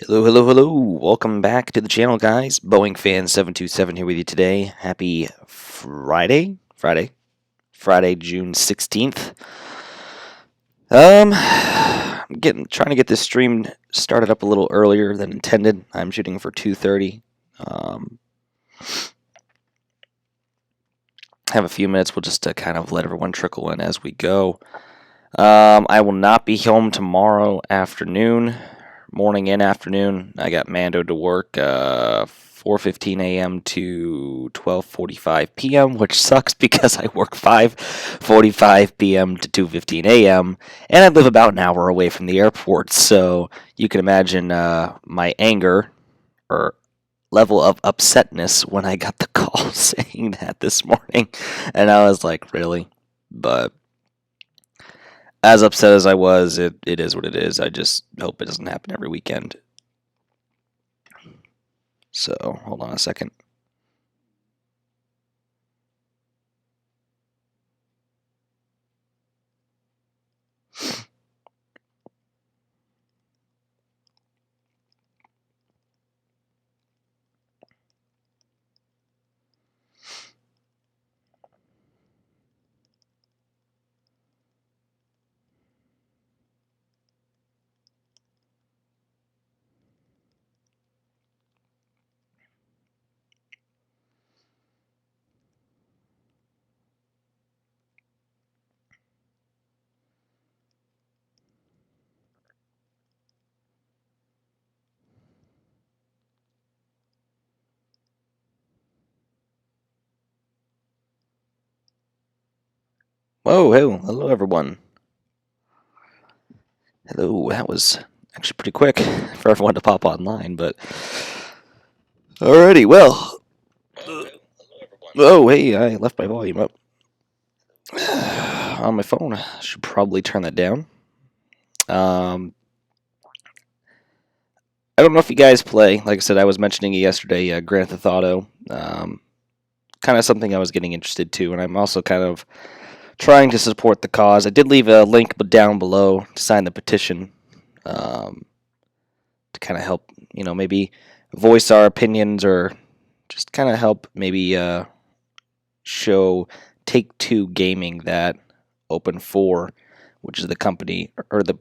Hello, hello, hello. Welcome back to the channel, guys. Boeing fan 727 here with you today. Happy Friday, June 16th. I'm trying to get this stream started up a little earlier than intended. I'm shooting for 2:30. Have a few minutes. We'll just kind of let everyone trickle in as we go. I will not be home tomorrow afternoon. Morning and afternoon. I got Mando to work 4:15 a.m. to 12:45 p.m., which sucks because I work 5:45 p.m. to 2:15 a.m. and I live about an hour away from the airport. So you can imagine my anger or level of upsetness when I got the call saying that this morning, and I was like, really? But as upset as I was, it is what it is. I just hope it doesn't happen every weekend. So, hold on a second. Whoa, hello everyone. Hello, that was actually pretty quick for everyone to pop online, but alrighty, well. Oh, hey, I left my volume up on my phone. I should probably turn that down. I don't know if you guys play. Like I said, I was mentioning it yesterday, Grand Theft Auto. Kind of something I was getting interested to, and I'm also kind of trying to support the cause. I did leave a link down below to sign the petition to kind of help, maybe voice our opinions or just kind of help maybe show Take-Two Gaming that Open 4, which is the company or the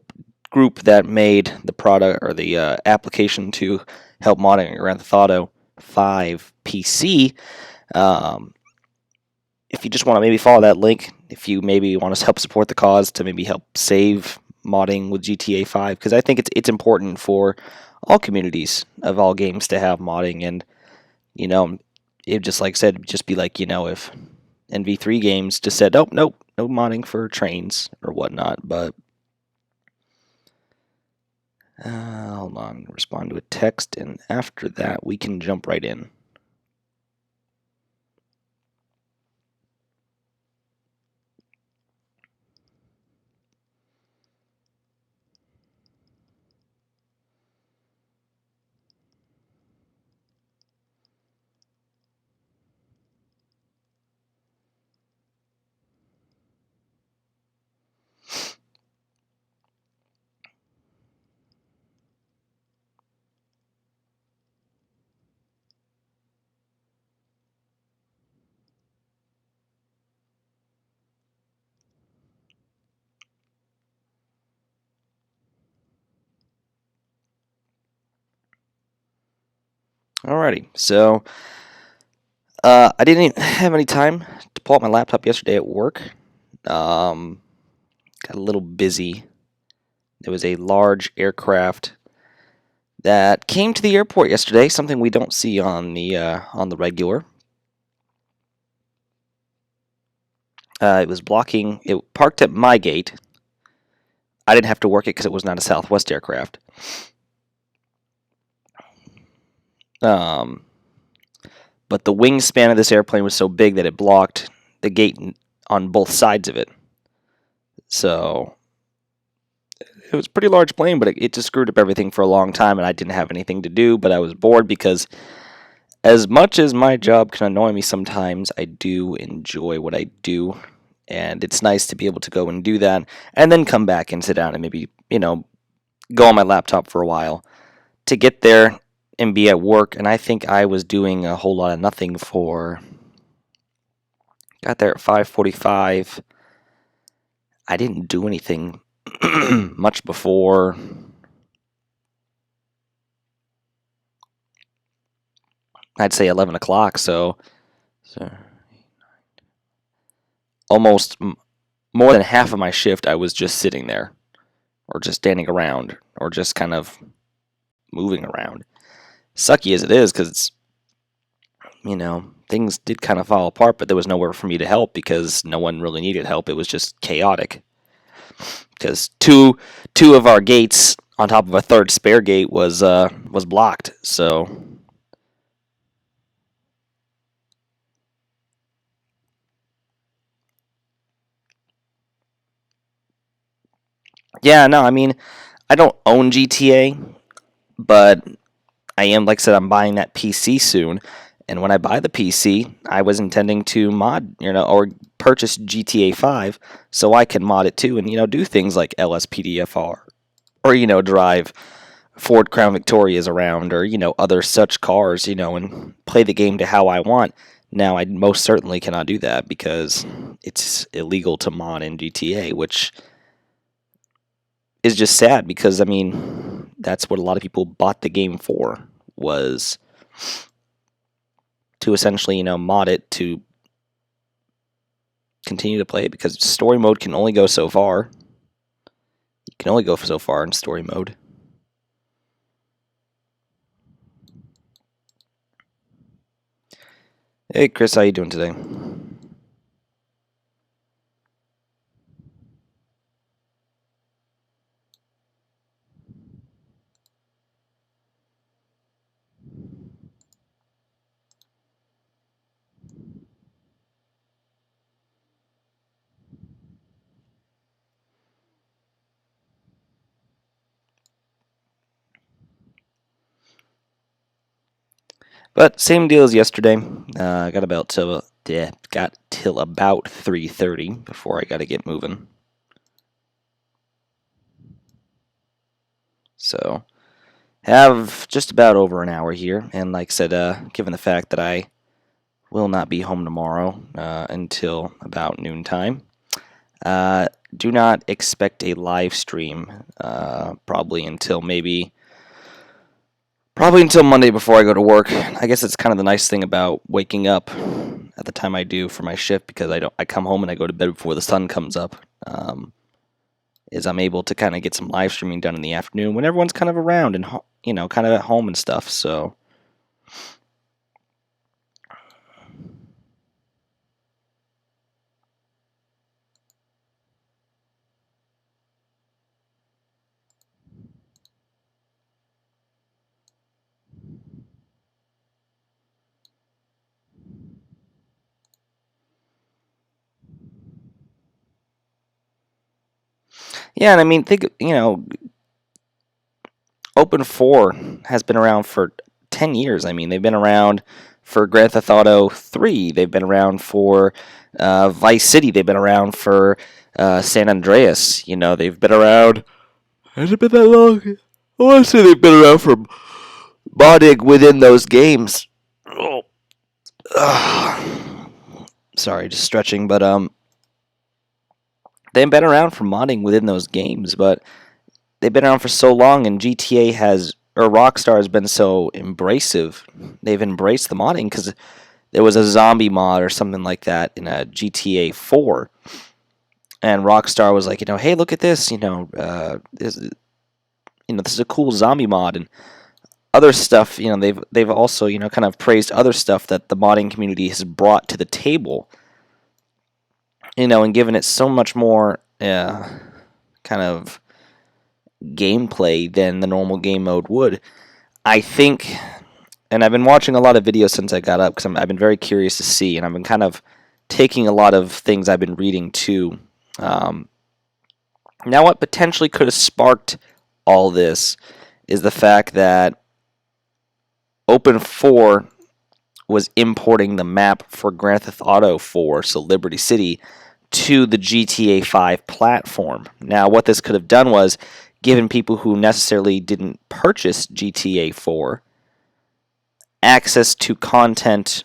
group that made the product or the application to help modding Grand Theft Auto 5 PC. If you just want to maybe follow that link, if you maybe want to help support the cause to maybe help save modding with GTA 5, because I think it's important for all communities of all games to have modding, and it just like said, just be like if NV3 games just said, nope, no modding for Trainz or whatnot, but hold on, respond to a text, and after that we can jump right in. Alrighty, so I didn't have any time to pull out my laptop yesterday at work. Got a little busy. There was a large aircraft that came to the airport yesterday, something we don't see on the regular. It was blocking. It parked at my gate. I didn't have to work it because it was not a Southwest aircraft. But the wingspan of this airplane was so big that it blocked the gate on both sides of it. So it was a pretty large plane, but it just screwed up everything for a long time, and I didn't have anything to do, but I was bored because as much as my job can annoy me sometimes, I do enjoy what I do, and it's nice to be able to go and do that, and then come back and sit down and maybe, go on my laptop for a while to get there and be at work, and I think I was doing a whole lot of nothing for... Got there at 5:45. I didn't do anything much before... I'd say 11 o'clock, so almost more than half of my shift I was just sitting there, or just standing around, or just kind of moving around. Sucky as it is, because, things did kind of fall apart, but there was nowhere for me to help because no one really needed help. It was just chaotic. Because two of our gates on top of a third spare gate was blocked, so... Yeah, no, I mean, I don't own GTA, but I am, like I said, I'm buying that PC soon. And when I buy the PC, I was intending to mod, or purchase GTA 5 so I can mod it too and, do things like LSPDFR or, drive Ford Crown Victorias around or, other such cars, and play the game to how I want. Now, I most certainly cannot do that because it's illegal to mod in GTA, which... is just sad because, I mean, that's what a lot of people bought the game for, was to essentially, mod it to continue to play it, because story mode can only go so far. You can only go so far in story mode. Hey, Chris, how you doing today? But same deal as yesterday. I got till about 3:30 before I got to get moving. So have just about over an hour here, and like I said, given the fact that I will not be home tomorrow until about noontime, do not expect a live stream probably until Monday before I go to work. I guess it's kind of the nice thing about waking up at the time I do for my shift, because I come home and I go to bed before the sun comes up. Is I'm able to kind of get some live streaming done in the afternoon when everyone's kind of around and kind of at home and stuff. So yeah, and I mean, think, Open 4 has been around for 10 years. I mean, they've been around for Grand Theft Auto 3. They've been around for Vice City. They've been around for San Andreas. They've been around... Has it been that long? I want to say they've been around for modding within those games. Oh. Sorry, just stretching, but they've been around for modding within those games, but they've been around for so long, and Rockstar has been so embracive. They've embraced the modding, because there was a zombie mod or something like that in a GTA 4, and Rockstar was like, hey, look at this, this is a cool zombie mod, and other stuff. They've also kind of praised other stuff that the modding community has brought to the table. And given it so much more kind of gameplay than the normal game mode would. I think, and I've been watching a lot of videos since I got up, because I've been very curious to see, and I've been kind of taking a lot of things I've been reading too. Now, what potentially could have sparked all this is the fact that Open 4 was importing the map for Grand Theft Auto 4, so Liberty City, to the GTA 5 platform. Now, what this could have done was given people who necessarily didn't purchase GTA 4 access to content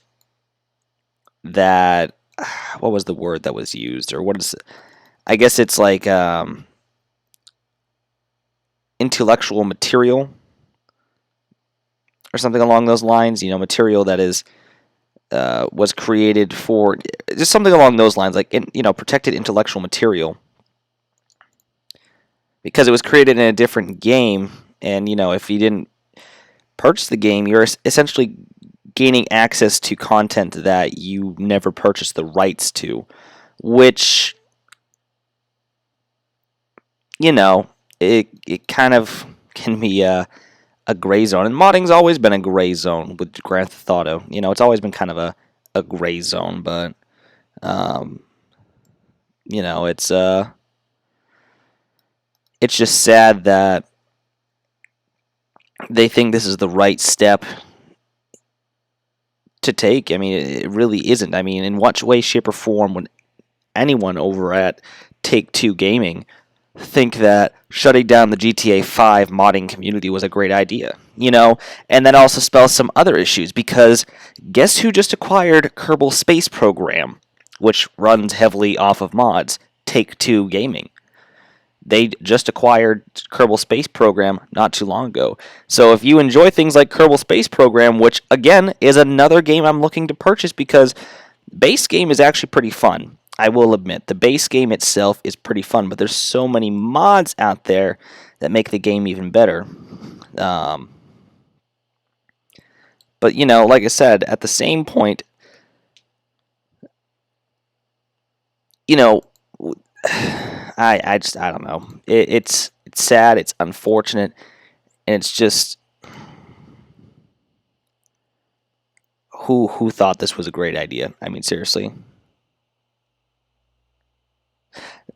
that, what was the word that was used, or what is it? I guess it's like intellectual material or something along those lines. Material that is was created for just something along those lines, like protected intellectual material, because it was created in a different game. And if you didn't purchase the game, you're essentially gaining access to content that you never purchased the rights to, which it kind of can be a gray zone. And modding's always been a gray zone with Grand Theft Auto. It's always been kind of a gray zone, but it's just sad that they think this is the right step to take. I mean, it really isn't. I mean, in what way, shape, or form would anyone over at Take-Two Gaming think that shutting down the GTA 5 modding community was a great idea? And that also spells some other issues, because guess who just acquired Kerbal Space Program, which runs heavily off of mods? Take-Two Gaming. They just acquired Kerbal Space Program not too long ago. So if you enjoy things like Kerbal Space Program, which again is another game I'm looking to purchase, because base game is actually pretty fun. I will admit, the base game itself is pretty fun, but there's so many mods out there that make the game even better. But like I said, at the same point, I don't know. It's sad. It's unfortunate, and it's just who thought this was a great idea? I mean, seriously.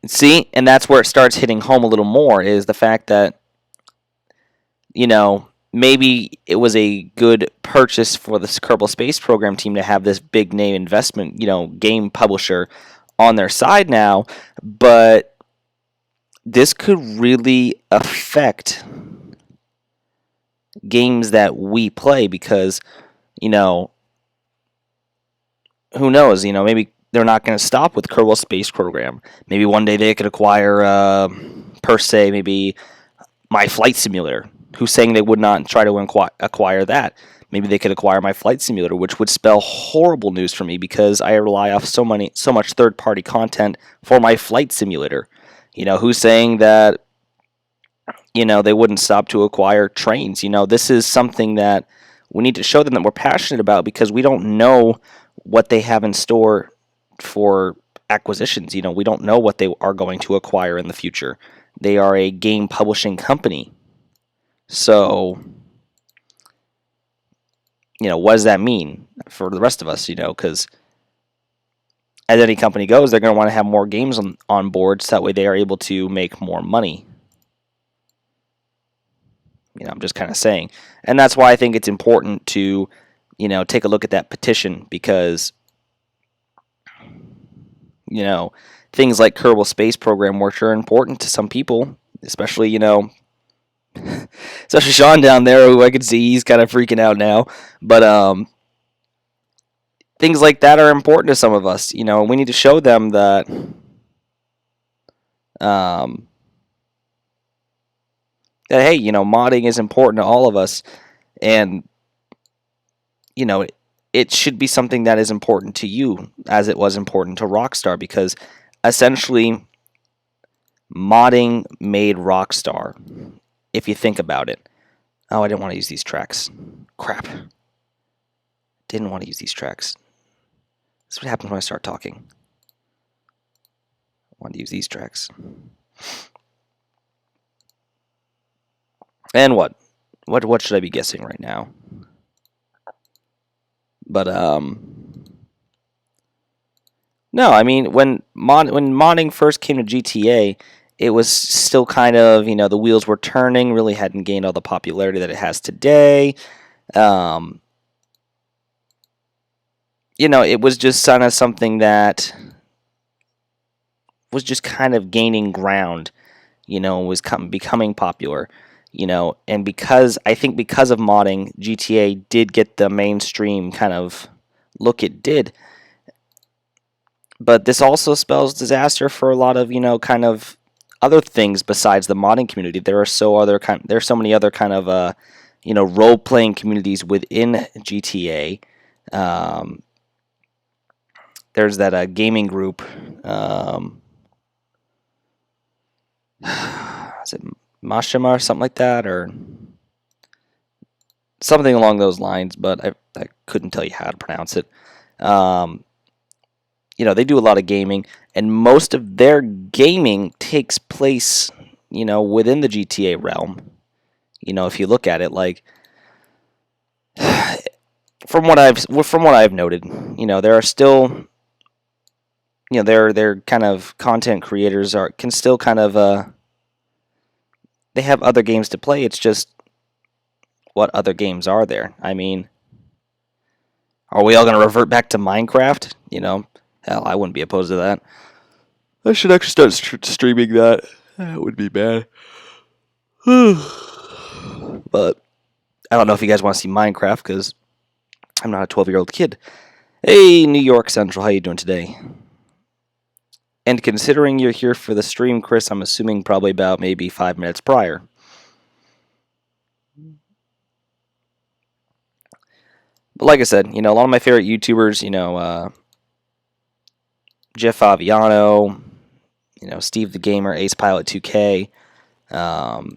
See, and that's where it starts hitting home a little more, is the fact that maybe it was a good purchase for the Kerbal Space Program team to have this big name investment, game publisher on their side now, but this could really affect games that we play, because who knows, maybe they're not going to stop with Kerbal Space Program. Maybe one day they could acquire per se maybe My Flight Simulator. Who's saying they would not try to acquire that? Maybe they could acquire My Flight Simulator, which would spell horrible news for me, because I rely off so much third-party content for My Flight Simulator. Who's saying that they wouldn't stop to acquire Trainz? This is something that we need to show them that we're passionate about, because we don't know what they have in store for acquisitions. We don't know what they are going to acquire in the future. They are a game publishing company. So, what does that mean for the rest of us? Because as any company goes, they're going to want to have more games on board, so that way they are able to make more money. I'm just kind of saying. And that's why I think it's important to, take a look at that petition, because, things like Kerbal Space Program, which are important to some people, especially, especially Sean down there, who I can see he's kind of freaking out now. But things like that are important to some of us. We need to show them that that hey, modding is important to all of us, and it should be something that is important to you, as it was important to Rockstar, because essentially modding made Rockstar, if you think about it. Oh, I didn't want to use these tracks. Crap. Didn't want to use these tracks. That's what happens when I start talking. I want to use these tracks. And what? What should I be guessing right now? But no, I mean, when modding first came to GTA, it was still kind of, the wheels were turning, really hadn't gained all the popularity that it has today. It was just kind of something that was just kind of gaining ground, was becoming popular, and because of modding, GTA did get the mainstream kind of look it did. But this also spells disaster for a lot of, kind of other things besides the modding community. There's so many other kind of role-playing communities within GTA. There's that gaming group. Is it Mashima or something like that, or something along those lines? But I couldn't tell you how to pronounce it. They do a lot of gaming, and most of their gaming takes place, within the GTA realm. If you look at it, like from what I've noted, there are still, their kind of content creators can still kind of they have other games to play. It's just, what other games are there? I mean, are we all going to revert back to Minecraft? Hell, I wouldn't be opposed to that. I should actually start streaming that. That would be bad. But I don't know if you guys want to see Minecraft, because I'm not a 12-year-old kid. Hey, New York Central, how you doing today? And considering you're here for the stream, Chris, I'm assuming probably about maybe 5 minutes prior. But like I said, a lot of my favorite YouTubers, Jeff Faviano, Steve the Gamer, Ace Pilot 2K, kind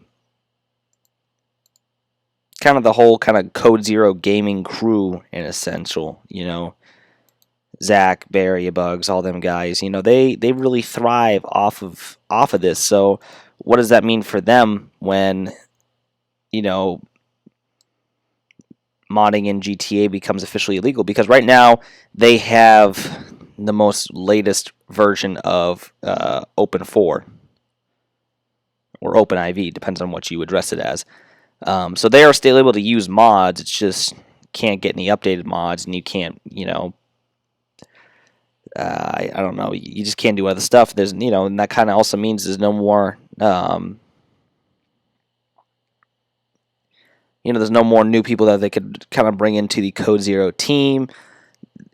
of the whole kind of Code Zero gaming crew in essential, Zach, Barry, Bugs, all them guys, they really thrive off of this. So what does that mean for them when, modding in GTA becomes officially illegal? Because right now they have the most latest version of Open 4 or Open IV, depends on what you address it as. So they are still able to use mods. It's just can't get any updated mods, and you can't, I don't know. You just can't do other stuff. There's, and that kind of also means there's no more, there's no more new people that they could kind of bring into the Code Zero team.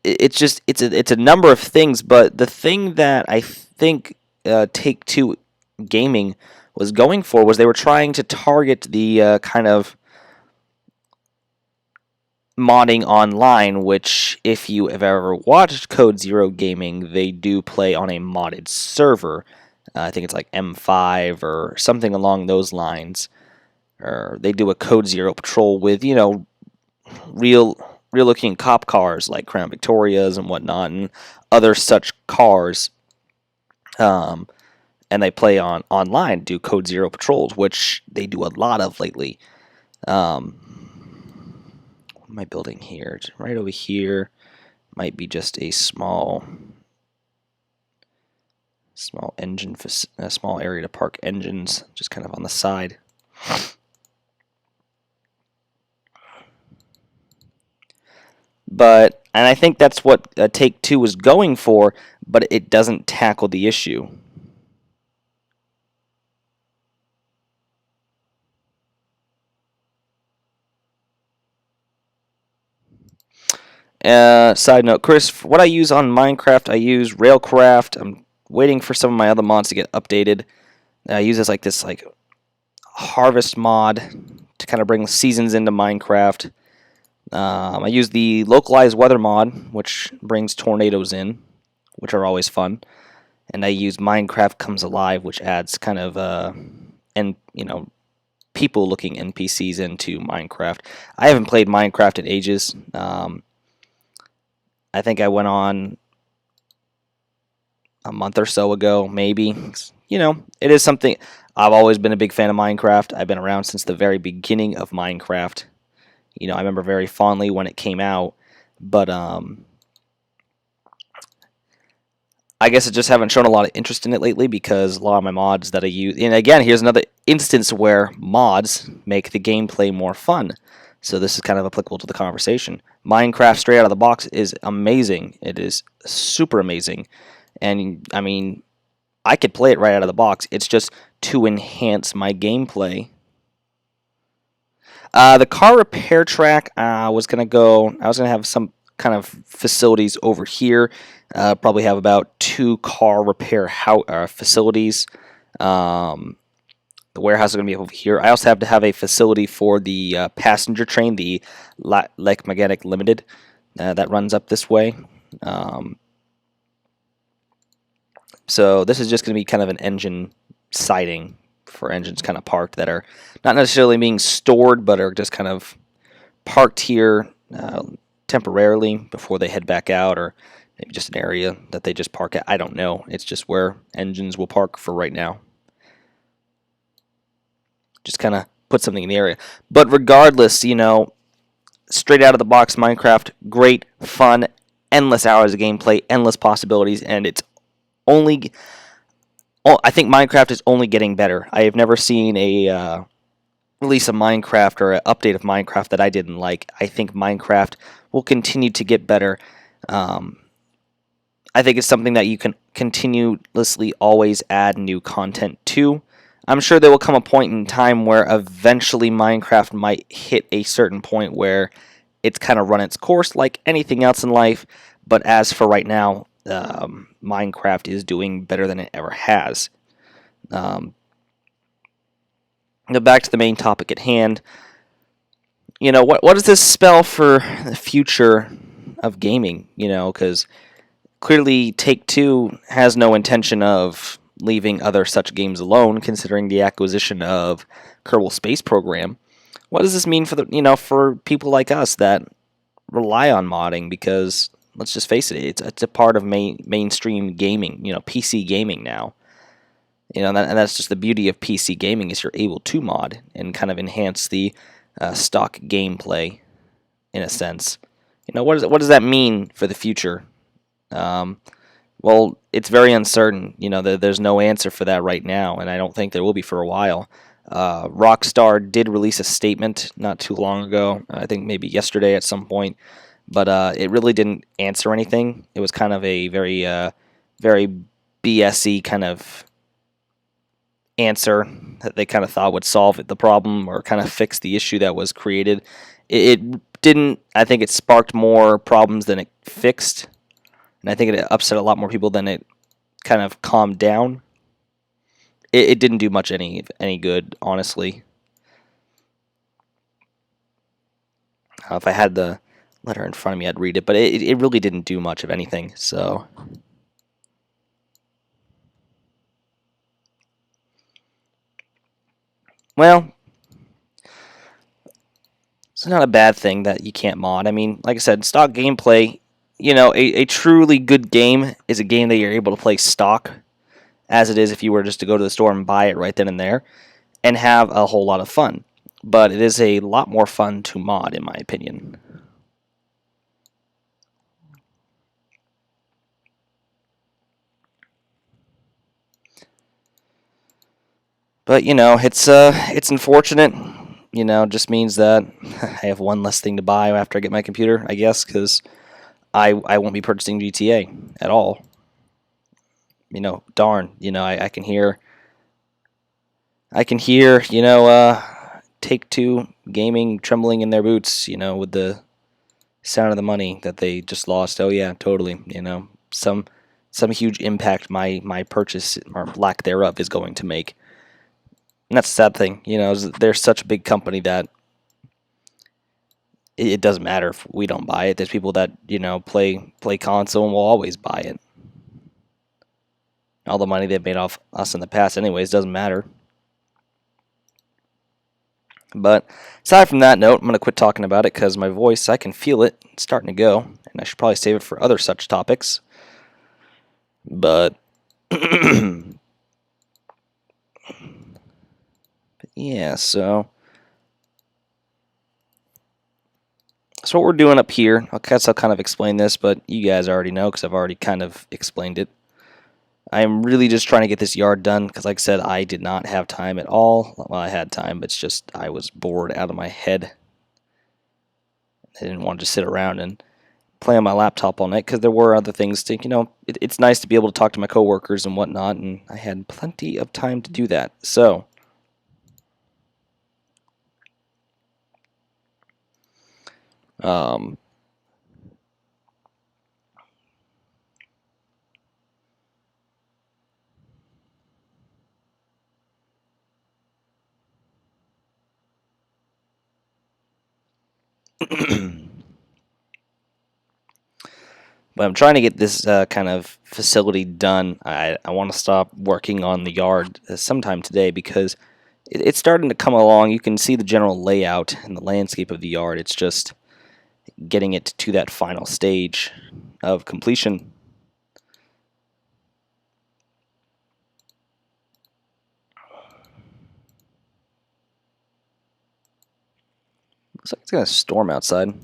It's just, it's a number of things, but the thing that I think Take-Two Gaming was going for was they were trying to target the kind of modding online, which if you have ever watched Code Zero Gaming, they do play on a modded server. I think it's like M5 or something along those lines. Or they do a Code Zero patrol with, real looking cop cars like Crown Victorias and whatnot, and other such cars. And they play online, do Code Zero patrols, which they do a lot of lately. What am I building here? Right over here might be just a small engine, a small area to park engines, just kind of on the side. And I think that's what Take-Two was going for, but it doesn't tackle the issue. Side note, Chris, what I use on Minecraft, I use Railcraft. I'm waiting for some of my other mods to get updated. I use this harvest mod to kind of bring seasons into Minecraft. I use the localized weather mod, which brings tornadoes in, which are always fun. And I use Minecraft Comes Alive, which adds kind of people-looking NPCs into Minecraft. I haven't played Minecraft in ages. I think I went on a month or so ago, maybe. It is something. I've always been a big fan of Minecraft. I've been around since the very beginning of Minecraft. I remember very fondly when it came out, but I guess I just haven't shown a lot of interest in it lately because a lot of my mods that I use, and again, here's another instance where mods make the gameplay more fun. So this is kind of applicable to the conversation. Minecraft straight out of the box is amazing. It is super amazing. And I mean, I could play it right out of the box. It's just to enhance my gameplay. The car repair track was going to go. I was going to have some kind of facilities over here. Probably have about 2 car repair facilities. The warehouse is going to be over here. I also have to have a facility for the passenger train, the Lake Magnetic Limited, that runs up this way. So this is just going to be kind of an engine siding for engines kind of parked that are not necessarily being stored, but are just kind of parked here temporarily before they head back out, or maybe just an area that they just park at. I don't know. It's just where engines will park for right now. Just kind of put something in the area. But regardless, you know, straight out of the box Minecraft, great, fun, endless hours of gameplay, endless possibilities, and it's only... I think Minecraft is only getting better. I have never seen a release of Minecraft or an update of Minecraft that I didn't like. I think Minecraft will continue to get better. I think it's something that you can continuously always add new content to. I'm sure there will come a point in time where eventually Minecraft might hit a certain point where it's kind of run its course like anything else in life. But as for right now, Minecraft is doing better than it ever has. Now back to the main topic at hand. You know, what does this spell for the future of gaming? You know, because clearly Take-Two has no intention of leaving other such games alone, considering the acquisition of Kerbal Space Program. What does this mean for for people like us that rely on modding? Because let's just face it, it's a part of mainstream gaming, PC gaming now. And that's just the beauty of PC gaming, is you're able to mod and kind of enhance the stock gameplay in a sense. What does that mean for the future? Well, it's very uncertain. There's no answer for that right now, and I don't think there will be for a while. Rockstar did release a statement not too long ago, I think maybe yesterday at some point, but it really didn't answer anything. It was kind of a very, very BS-y kind of answer that they kind of thought would solve the problem or kind of fix the issue that was created. It didn't. I think it sparked more problems than it fixed, and I think it upset a lot more people than it kind of calmed down. It didn't do much any good, honestly. If I had the letter in front of me, I'd read it, but it really didn't do much of anything, so... Well, it's not a bad thing that you can't mod. I mean, like I said, stock gameplay, a truly good game is a game that you're able to play stock, as it is if you were just to go to the store and buy it right then and there, and have a whole lot of fun. But it is a lot more fun to mod, in my opinion. But, it's unfortunate. Just means that I have one less thing to buy after I get my computer, I guess, because I won't be purchasing GTA at all. Darn, I can hear, Take-Two Gaming trembling in their boots, with the sound of the money that they just lost. Oh yeah, totally. Some huge impact my purchase or lack thereof is going to make. And that's the sad thing, they're such a big company that it doesn't matter if we don't buy it. There's people that, play console and will always buy it. All the money they've made off us in the past anyways doesn't matter. But aside from that note, I'm going to quit talking about it because my voice, I can feel it. It's starting to go. And I should probably save it for other such topics. But... yeah, so what we're doing up here, I guess I'll kind of explain this, but you guys already know because I've already kind of explained it. I'm really just trying to get this yard done because, like I said, I did not have time at all. Well, I had time, but it's just I was bored out of my head. I didn't want to just sit around and play on my laptop all night because there were other things to, it's nice to be able to talk to my coworkers and whatnot, and I had plenty of time to do that. So, um, but I'm trying to get this kind of facility done. I want to stop working on the yard sometime today because it's starting to come along. You can see the general layout and the landscape of the yard. It's just getting it to that final stage of completion. Looks like it's going to storm outside.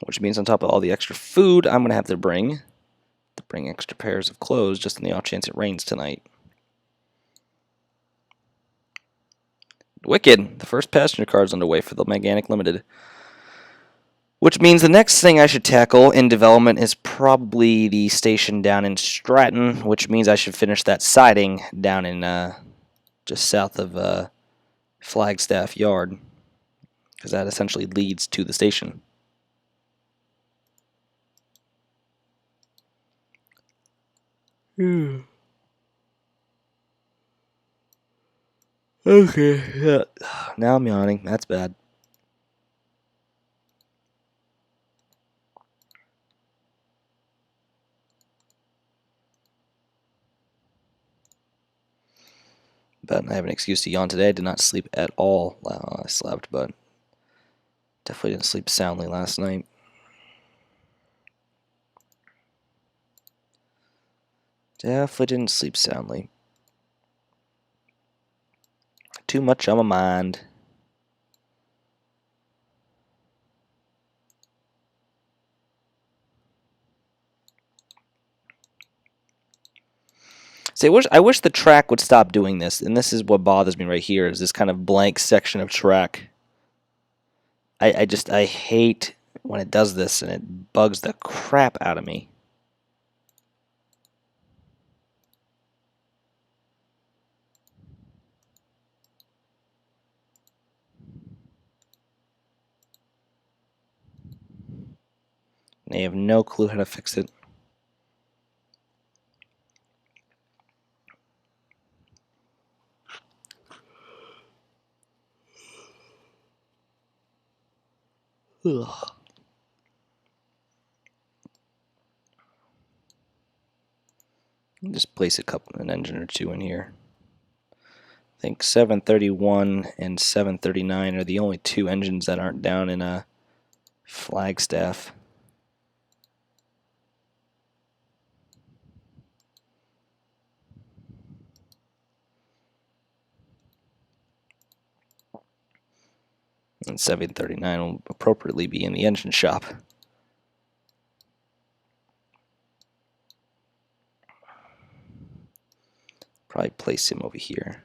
Which means on top of all the extra food I'm going to have to bring extra pairs of clothes just in the off chance it rains tonight. Wicked! The first passenger car is underway for the Mechanic Limited. Which means the next thing I should tackle in development is probably the station down in Stratton, which means I should finish that siding down in just south of Flagstaff Yard, because that essentially leads to the station. Okay, yeah. Now I'm yawning. That's bad. But I have an excuse to yawn today. I did not sleep at all. Well, I slept, but definitely didn't sleep soundly last night. Definitely didn't sleep soundly. Too much on my mind. See, I wish the track would stop doing this, and this is what bothers me right here, is this kind of blank section of track. I hate when it does this, and it bugs the crap out of me. And I have no clue how to fix it. Ugh. Just place an engine or two in here. I think 731 and 739 are the only two engines that aren't down in a Flagstaff. And 739 will appropriately be in the engine shop. Probably place him over here.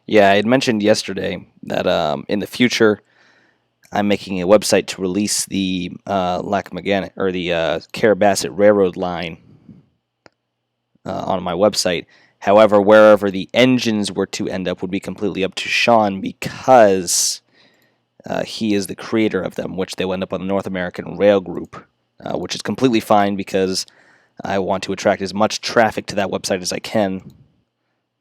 Yeah, I had mentioned yesterday that in the future I'm making a website to release the Lac-Mégantic or the Carrabassett Railroad line on my website. However, wherever the engines were to end up would be completely up to Sean because he is the creator of them, which they will end up on the North American Rail Group, which is completely fine because I want to attract as much traffic to that website as I can.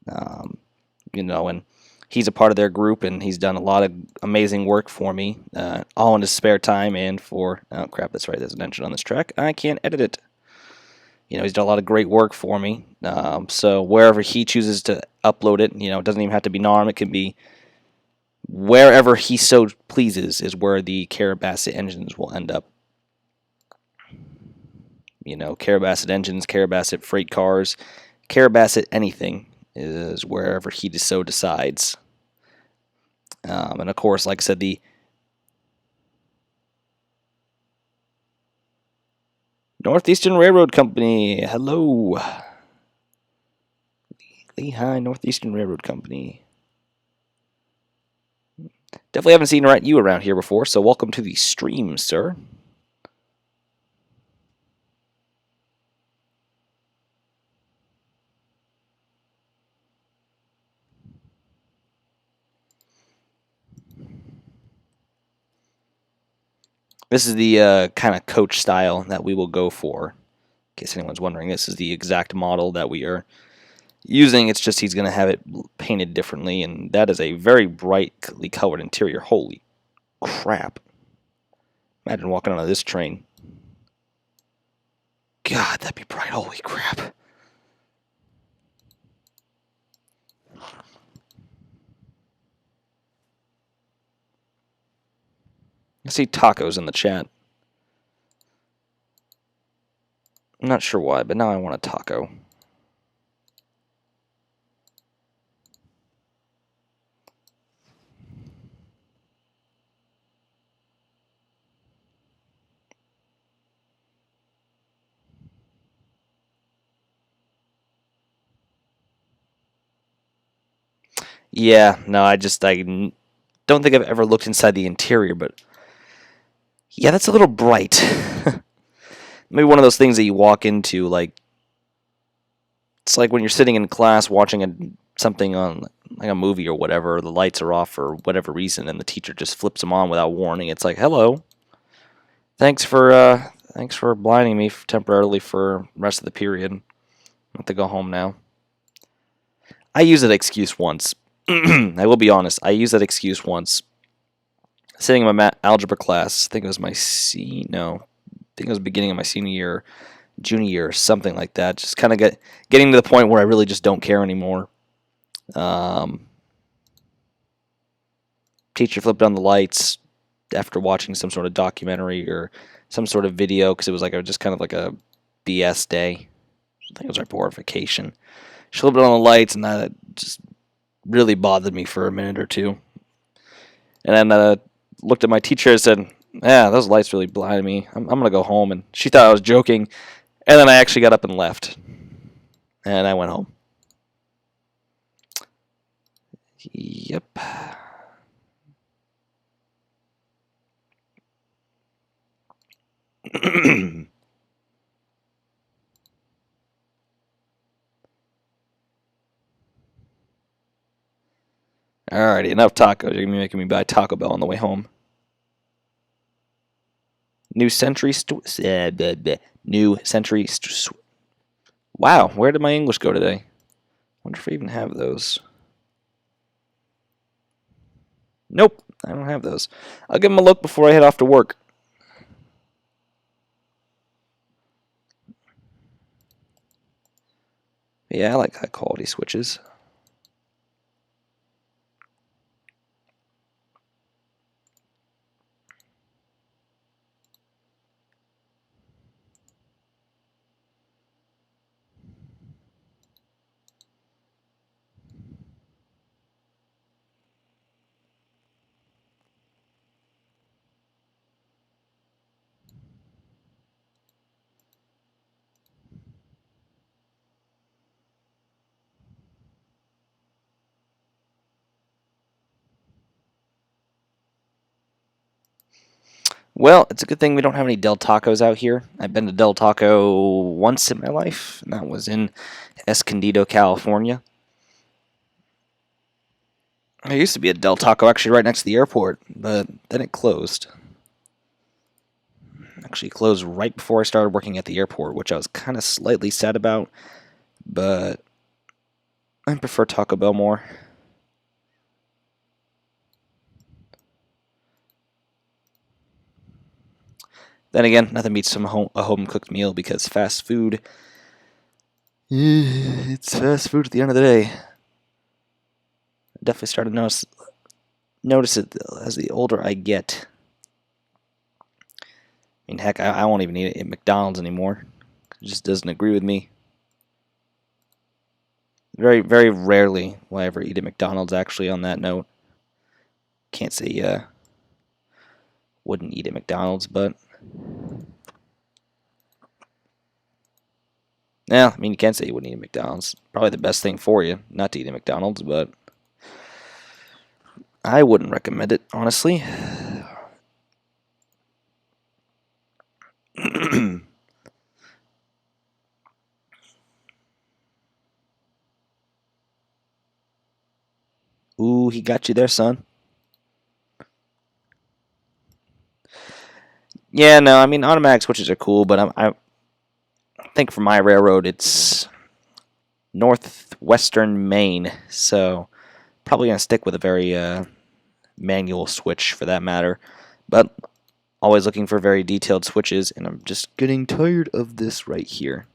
And he's a part of their group, and he's done a lot of amazing work for me, all in his spare time and for, oh crap, that's right, there's an engine on this track. I can't edit it. He's done a lot of great work for me. So wherever he chooses to upload it, it doesn't even have to be NARM. It can be wherever he so pleases is where the Carrabassett engines will end up. Carrabassett engines, Carrabassett freight cars, Carrabassett anything is wherever he so decides. And of course, like I said, the Northeastern Railroad Company. Hello. Lehigh Northeastern Railroad Company. Definitely haven't seen you around here before, so welcome to the stream, sir. This is the kind of coach style that we will go for. In case anyone's wondering, this is the exact model that we are using. It's just he's going to have it painted differently, and that is a very brightly colored interior. Holy crap. Imagine walking onto this train. God, that'd be bright. Holy crap. I see tacos in the chat. I'm not sure why, but now I want a taco. Yeah, no, I don't think I've ever looked inside the interior, but yeah, that's a little bright. Maybe one of those things that you walk into, like, it's like when you're sitting in class watching something on like a movie or whatever, the lights are off for whatever reason, and the teacher just flips them on without warning. It's like, hello, thanks for blinding me temporarily for the rest of the period. I have to go home now. I used that excuse once. I will be honest. I used that excuse once. Sitting in my algebra class, I think it was the beginning of my senior year, junior year, something like that. Just kind of getting to the point where I really just don't care anymore. Teacher flipped on the lights after watching some sort of documentary or some sort of video because it was just kind of like a BS day. I think it was right before vacation. She flipped on the lights, and that just really bothered me for a minute or two. And then looked at my teacher and said, "Yeah, those lights really blinded me. I'm going to go home." And she thought I was joking. And then I actually got up and left. And I went home. Yep. Alrighty, enough tacos. You're going to be making me buy Taco Bell on the way home. New Century Wow, where did my English go today? Wonder if I even have those. Nope, I don't have those. I'll give them a look before I head off to work. Yeah, I like high quality switches. Well, it's a good thing we don't have any Del Tacos out here. I've been to Del Taco once in my life, and that was in Escondido, California. There used to be a Del Taco actually right next to the airport, but then it closed. Actually closed right before I started working at the airport, which I was kind of slightly sad about, but I prefer Taco Bell more. Then again, nothing beats a home-cooked meal because fast food, it's fast food at the end of the day. I definitely started to notice it as the older I get. I mean, heck, I won't even eat it at McDonald's anymore. It just doesn't agree with me. Very, very rarely will I ever eat at McDonald's, actually, on that note. Can't say wouldn't eat at McDonald's, but... Yeah, I mean, you can't say you wouldn't eat at McDonald's. Probably the best thing for you, not to eat at McDonald's, but... I wouldn't recommend it, honestly. Ooh, he got you there, son. Yeah, no, I mean, automatic switches are cool, but I think for my railroad, it's northwestern Maine, so probably going to stick with a very manual switch for that matter. But always looking for very detailed switches, and I'm just getting tired of this right here.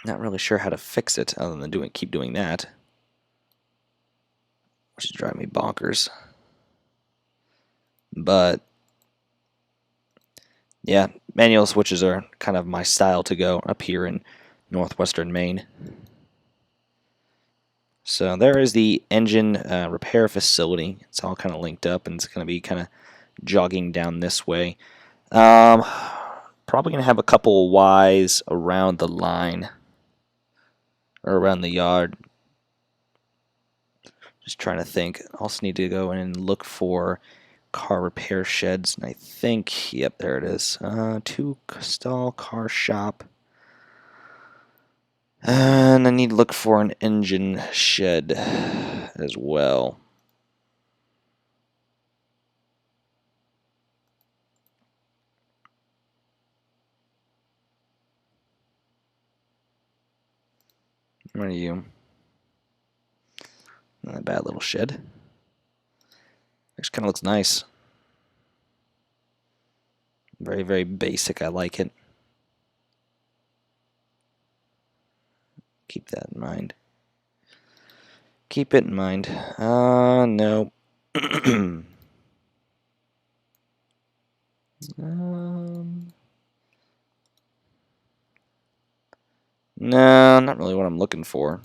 Not really sure how to fix it other than keep doing that, which is driving me bonkers. But yeah, manual switches are kind of my style to go up here in northwestern Maine. So there is the engine repair facility. It's all kind of linked up, and it's going to be kind of jogging down this way. Probably going to have a couple of Ys around the line, or around the yard. Just trying to think. Also need to go in and look for car repair sheds, and I think, yep, there it is. 2-stall car shop. And I need to look for an engine shed as well. Where are you? Not a bad little shed. Actually kind of looks nice. Very, very basic. I like it. Keep that in mind. Keep it in mind. No. No, not really what I'm looking for.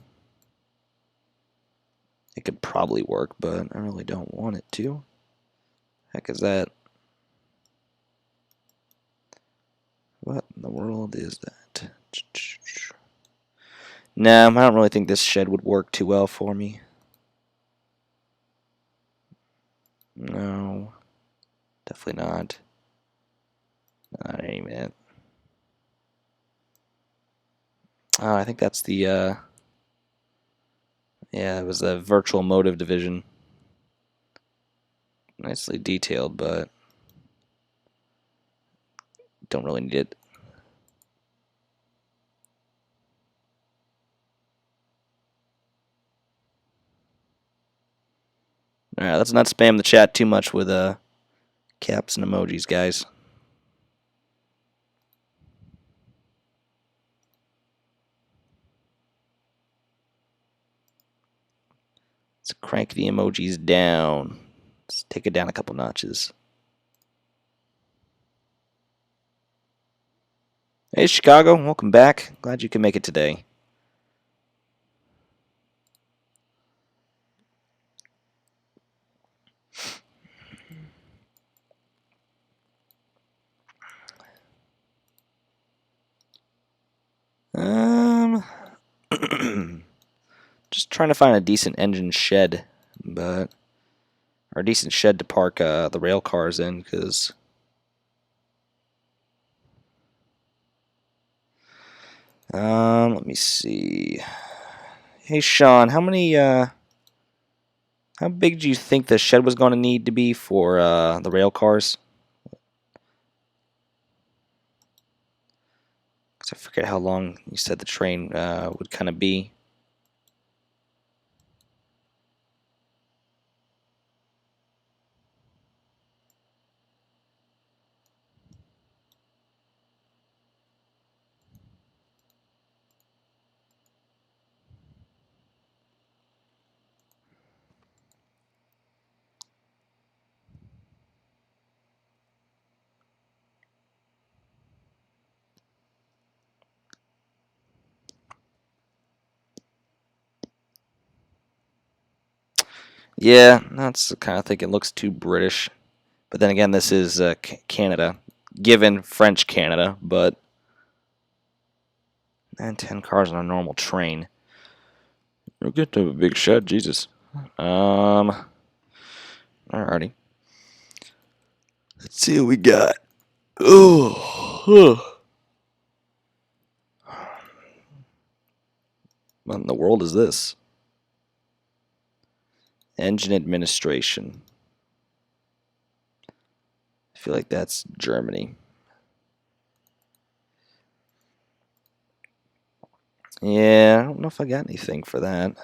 It could probably work, but I really don't want it to. Heck is that? What in the world is that? No, I don't really think this shed would work too well for me. No. Definitely not. Not any minute. Oh, I think that's the, yeah, it was the virtual motive division. Nicely detailed, but don't really need it. Alright, let's not spam the chat too much with caps and emojis, guys. Let's crank the emojis down. Let's take it down a couple notches. Hey, Chicago, welcome back. Glad you can make it today. Just trying to find a decent engine shed, or a decent shed to park the rail cars in, because let me see. Hey, Sean, how big do you think the shed was going to need to be for the rail cars? I forget how long you said the train would kind of be. Yeah, that's the kind of thing. It looks too British. But then again, this is Canada, given French Canada, but and 10 cars on a normal train. We'll get to a big shed, Jesus. Alrighty. Let's see what we got. Oh, what in the world is this? Engine administration. I feel like that's Germany. Yeah, I don't know if I got anything for that.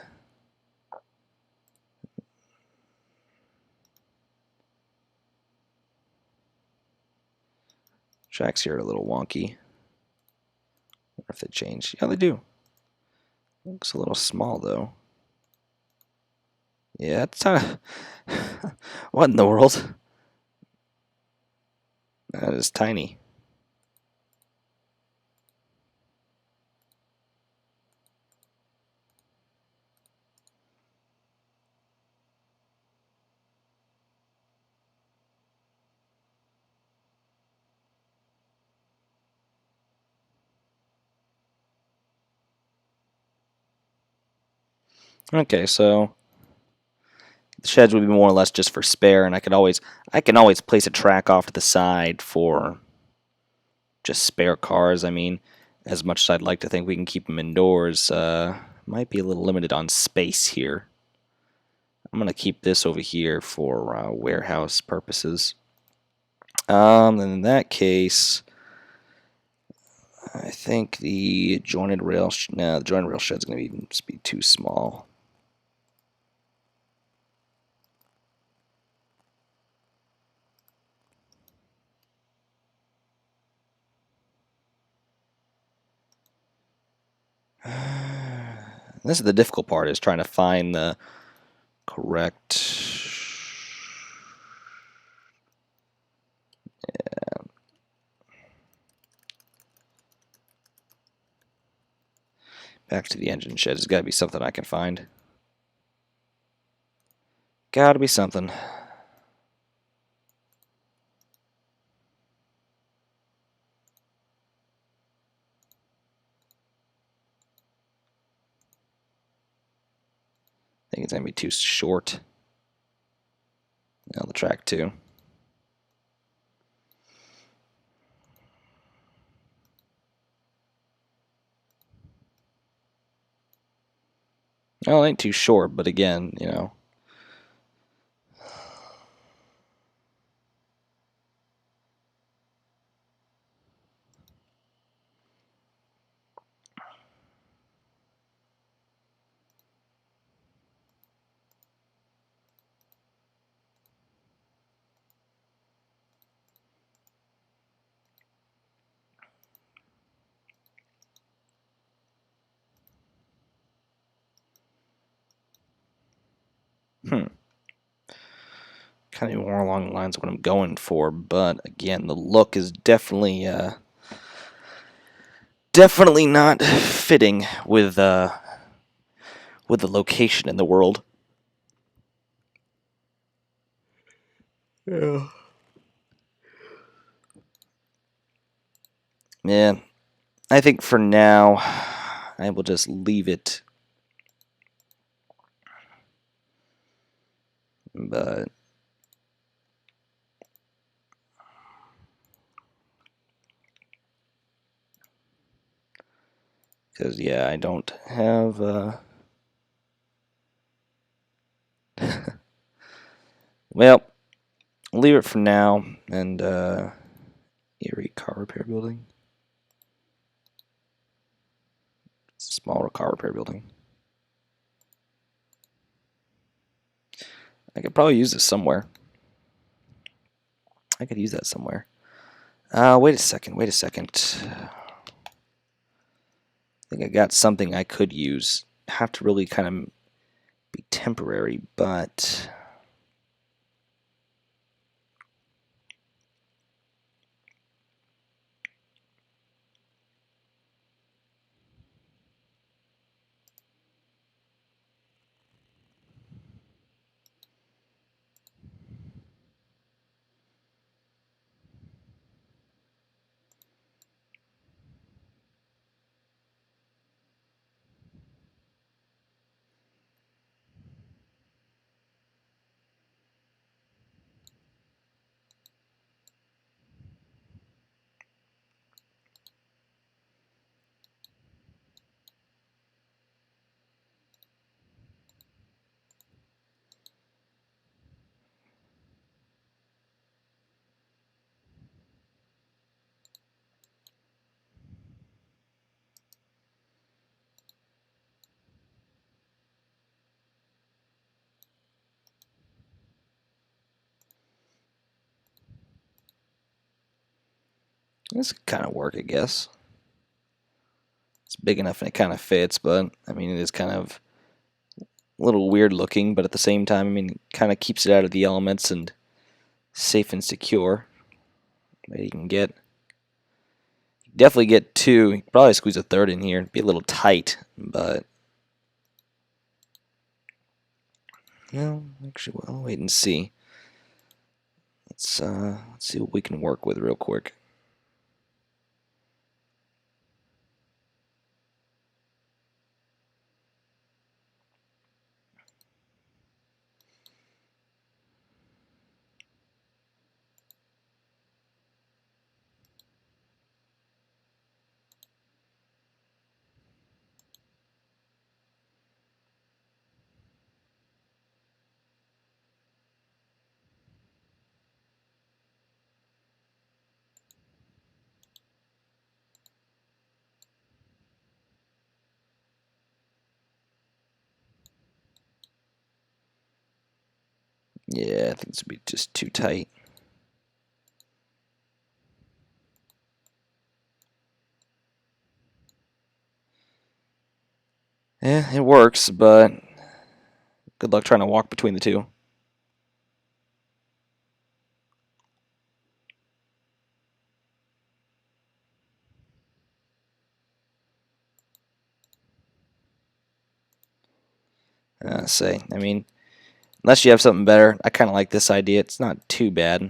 Tracks here are a little wonky. I wonder if they change. Yeah, they do. Looks a little small, though. Yeah, it's what in the world? That is tiny. Okay, so the sheds would be more or less just for spare, and I can always place a track off to the side for just spare cars. I mean, as much as I'd like to think we can keep them indoors, might be a little limited on space here. I'm gonna keep this over here for warehouse purposes. Then in that case, I think the jointed rail. No, the jointed rail shed's gonna be too small. This is the difficult part, is trying to find the correct. Yeah. Back to the engine shed. There's got to be something I can find. Got to be something. I think it's going to be too short. Now the track too. Well, it ain't too short, but again, you know. Kind of more along the lines of what I'm going for, but again, the look is definitely not fitting with the location in the world. Yeah. Yeah. I think for now, I will just leave it. But because yeah, I don't have well, leave it for now. And Erie car repair building. Small car repair building. I could probably use this somewhere. I could use that somewhere. Wait a second. I think I got something I could use. Have to really kind of be temporary, but this could kind of work, I guess. It's big enough and it kind of fits, but I mean, it is kind of a little weird looking, but at the same time, I mean, it kind of keeps it out of the elements and safe and secure. You can definitely get two. You can probably squeeze a third in here. It'd be a little tight, but actually, well, I'll wait and see. Let's see what we can work with real quick. Yeah, I think this would be just too tight. Yeah, it works, but good luck trying to walk between the two. I mean, unless you have something better, I kind of like this idea. It's not too bad. You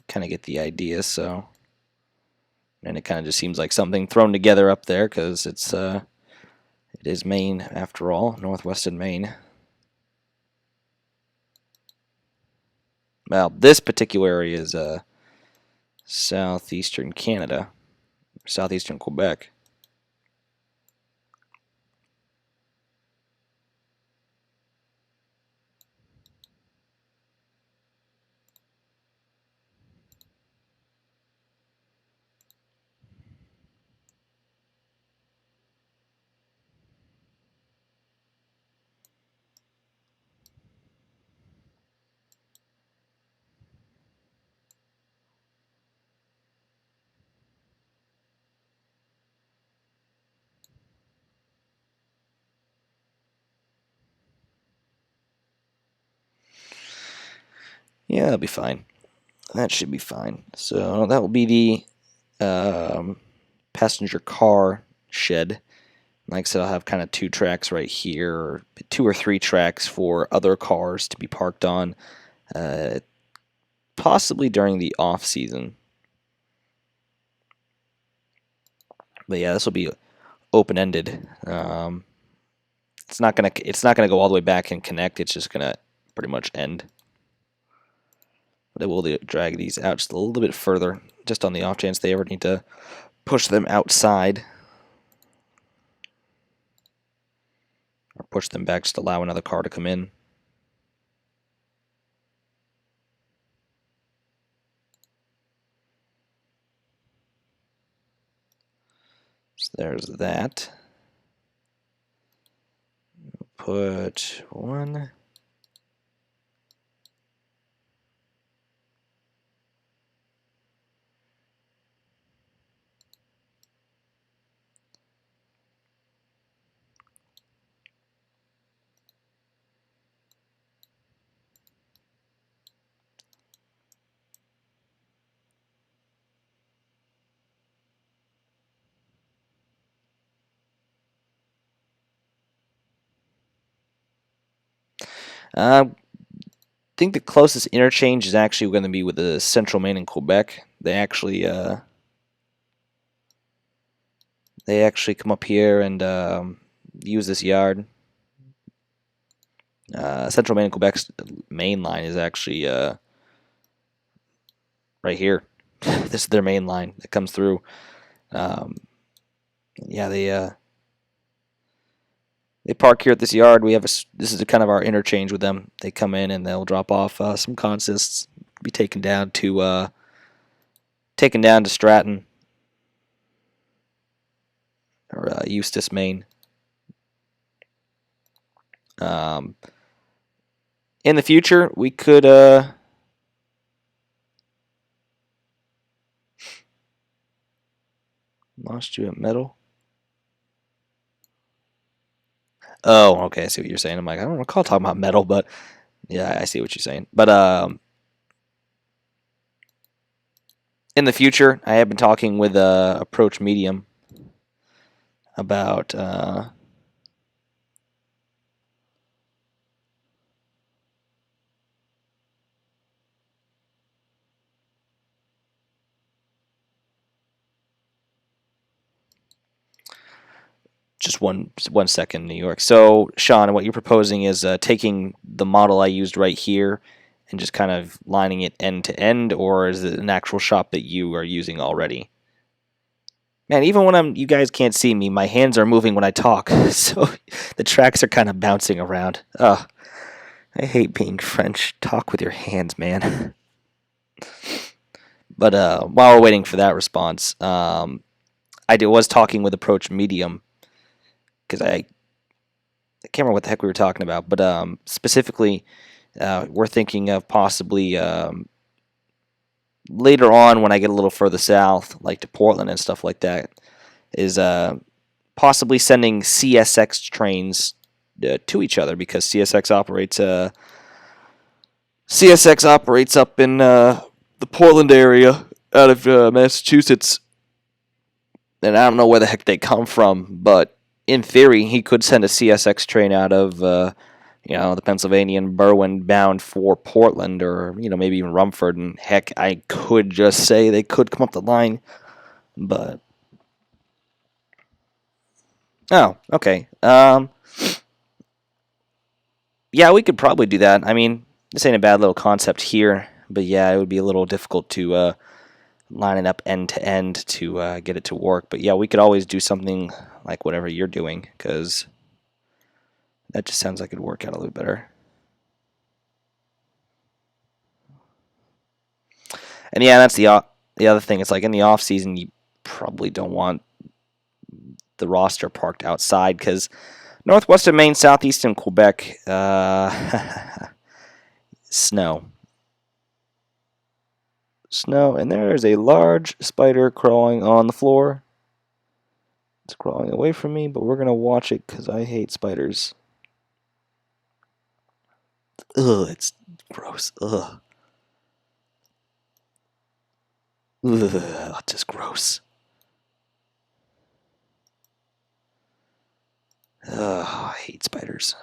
kind of get the idea, so. And it kind of just seems like something thrown together up there because it is Maine after all, northwestern Maine. Well, this particular area is southeastern Canada, southeastern Quebec. Yeah, that'll be fine. That should be fine. So that will be the passenger car shed. Like I said, I'll have kind of two tracks right here, or two or three tracks for other cars to be parked on, possibly during the off season. But yeah, this will be open ended. It's not gonna go all the way back and connect. It's just gonna pretty much end. But I will drag these out just a little bit further, just on the off chance they ever need to push them outside. Or push them back, just allow another car to come in. So there's that. put one. I think the closest interchange is actually going to be with the Central Maine in Quebec. They actually come up here and use this yard. Central Maine and Quebec's main line is actually right here. This is their main line that comes through. Yeah, they park here at this yard. This is kind of our interchange with them. They come in and they'll drop off some consists, be taken down to Stratton or Eustis, Maine. In the future, we could lost you at metal. Oh, okay. I see what you're saying. I'm like, I don't recall talking about metal, but yeah, I see what you're saying. But in the future, I have been talking with Approach Medium about just one second, New York. So, Sean, what you're proposing is taking the model I used right here and just kind of lining it end to end, or is it an actual shop that you are using already? Man, even when you guys can't see me, my hands are moving when I talk, so the tracks are kind of bouncing around. Ugh, I hate being French. Talk with your hands, man. But while we're waiting for that response, I was talking with Approach Medium because I can't remember what the heck we were talking about, but specifically, we're thinking of possibly later on when I get a little further south, like to Portland and stuff like that, is possibly sending CSX trains to each other because CSX operates up in the Portland area out of Massachusetts, and I don't know where the heck they come from, but in theory, he could send a CSX train out of the Pennsylvanian Berwyn bound for Portland, or maybe even Rumford, and heck, I could just say they could come up the line, but oh, okay. Yeah, we could probably do that. I mean, this ain't a bad little concept here, but yeah, it would be a little difficult to line it up end to end to get it to work. But yeah, we could always do something like whatever you're doing, because that just sounds like it'd work out a little better. And yeah, that's the other thing. It's like in the off season, you probably don't want the roster parked outside because northwestern Maine, southeastern Quebec, snow, and there is a large spider crawling on the floor. It's crawling away from me, but we're gonna watch it because I hate spiders. Ugh, it's gross. Ugh. Ugh, just gross. Ugh, I hate spiders.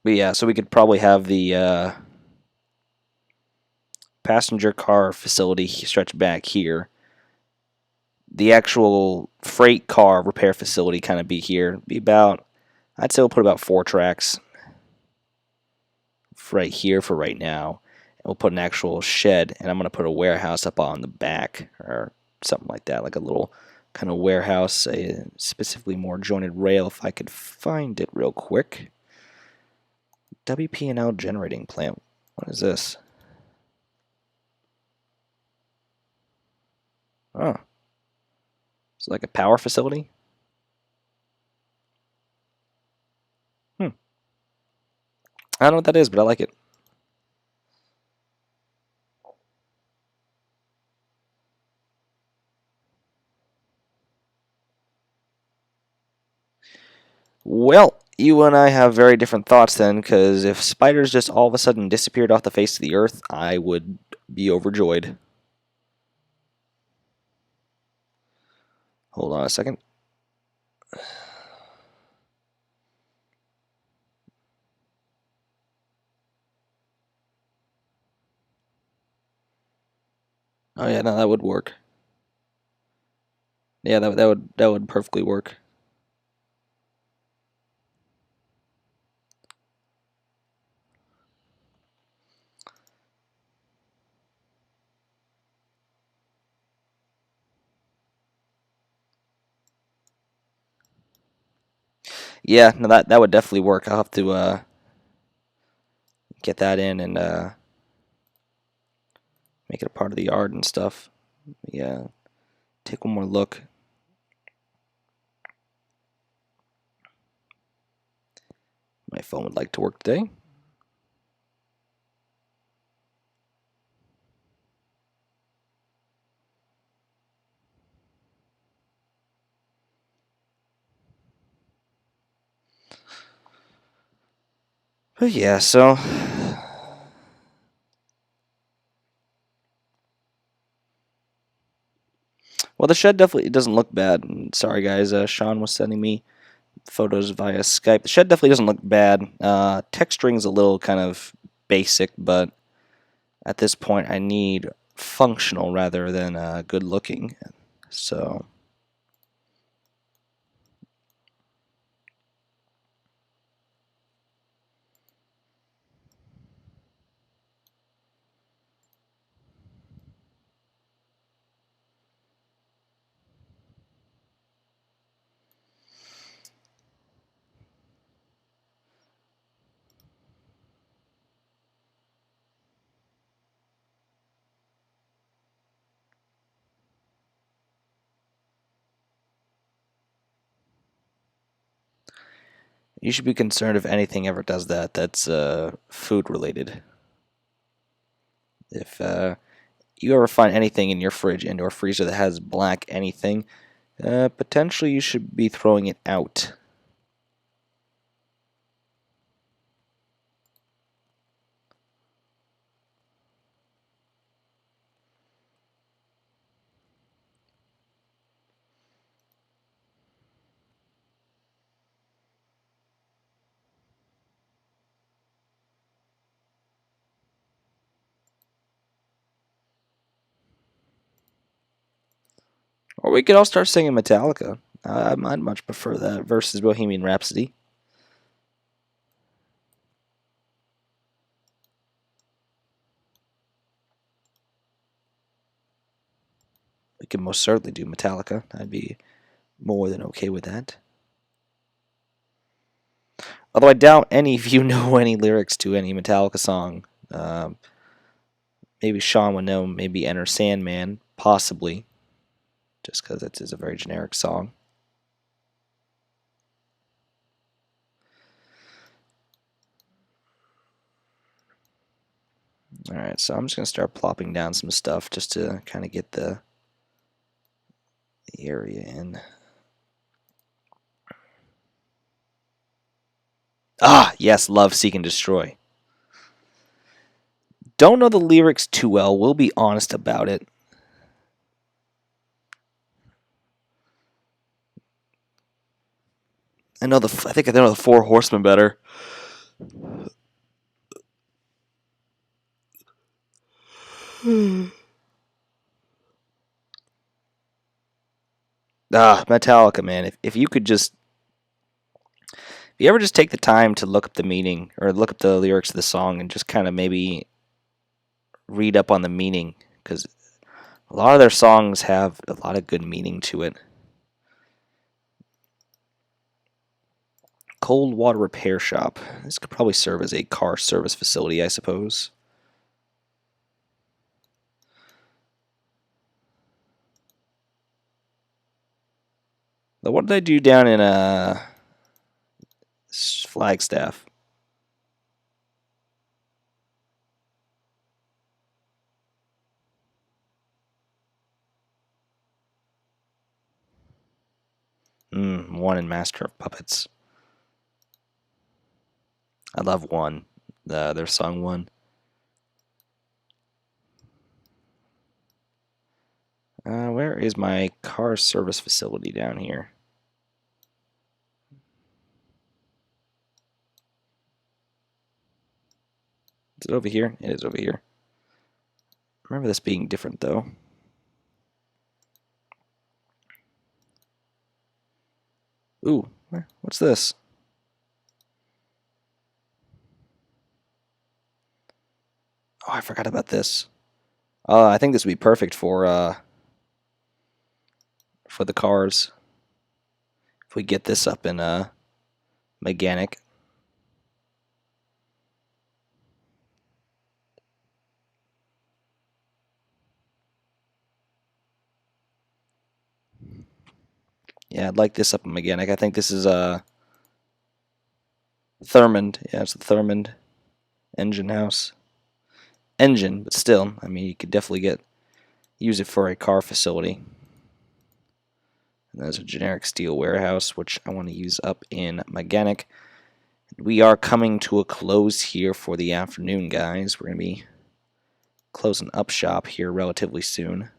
But yeah, so we could probably have the passenger car facility stretch back here. The actual freight car repair facility kind of be here. Be about, I'd say we'll put about 4 tracks right here for right now. And we'll put an actual shed, and I'm going to put a warehouse up on the back or something like that, like a little kind of warehouse, a specifically more jointed rail if I could find it real quick. WP&L generating plant. What is this? Oh. It's like a power facility. I don't know what that is, but I like it. Well, you and I have very different thoughts then, because if spiders just all of a sudden disappeared off the face of the earth, I would be overjoyed. Hold on a second. Oh yeah, no, that would work. Yeah, that would perfectly work. Yeah, no, that would definitely work. I'll have to get that in and make it a part of the yard and stuff. Yeah, take one more look. My phone would like to work today. But yeah, so well, the shed definitely doesn't look bad. Sorry guys, Sean was sending me photos via Skype. The shed definitely doesn't look bad. Texturing's a little kind of basic, but at this point I need functional rather than good looking. So you should be concerned if anything ever does that. That's food related. If you ever find anything in your fridge and or freezer that has black anything, potentially you should be throwing it out. Or we could all start singing Metallica. I'd much prefer that versus Bohemian Rhapsody. We could most certainly do Metallica. I'd be more than okay with that. Although I doubt any of you know any lyrics to any Metallica song. Maybe Sean would know, maybe Enter Sandman, possibly, just because it is a very generic song. Alright, so I'm just going to start plopping down some stuff just to kind of get the area in. Ah, yes, Love, Seek, and Destroy. Don't know the lyrics too well, we'll be honest about it. I think I know the Four Horsemen better. Metallica, man. If you could just, if you ever just take the time to look up the meaning or look up the lyrics of the song and just kind of maybe read up on the meaning, because a lot of their songs have a lot of good meaning to it. Cold water repair shop. This could probably serve as a car service facility, I suppose. What did I do down in Flagstaff? One in Master of Puppets. I love One. Their song One. Where is my car service facility down here? Is it over here? It is over here. Remember this being different, though. Ooh, what's this? Oh, I forgot about this. I think this would be perfect for the cars. If we get this up in mechanic. Yeah, I'd like this up in mechanic. I think this is Thurmond. Yeah, it's the Thurmond engine house. Engine, but still, I mean, you could definitely use it for a car facility. And there's a generic steel warehouse, which I want to use up in mechanic. We are coming to a close here for the afternoon, guys. We're going to be closing up shop here relatively soon.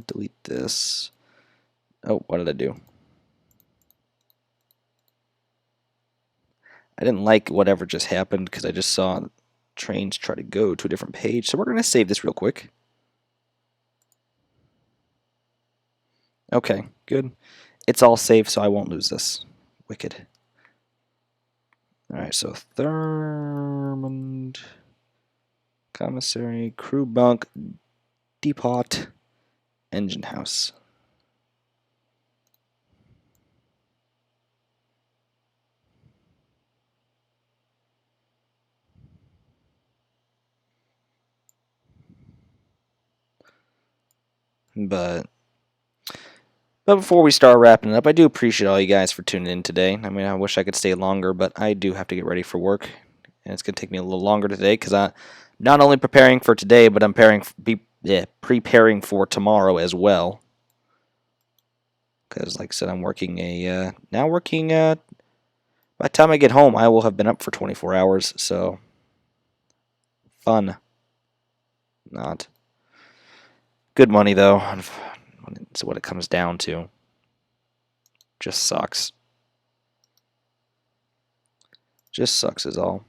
Delete this. Oh, what did I do? I didn't like whatever just happened because I just saw Trainz try to go to a different page. So we're going to save this real quick. Okay, good. It's all saved, so I won't lose this. Wicked. Alright, so Thurmond, Commissary, Crew Bunk, Depot, Engine House. But before we start wrapping it up, I do appreciate all you guys for tuning in today. I mean, I wish I could stay longer, but I do have to get ready for work. And it's going to take me a little longer today because I'm not only preparing for today, but I'm preparing for tomorrow as well. Because, like I said, I'm working by the time I get home, I will have been up for 24 hours, so fun. Not. Good money, though. It's what it comes down to. Just sucks. Just sucks is all.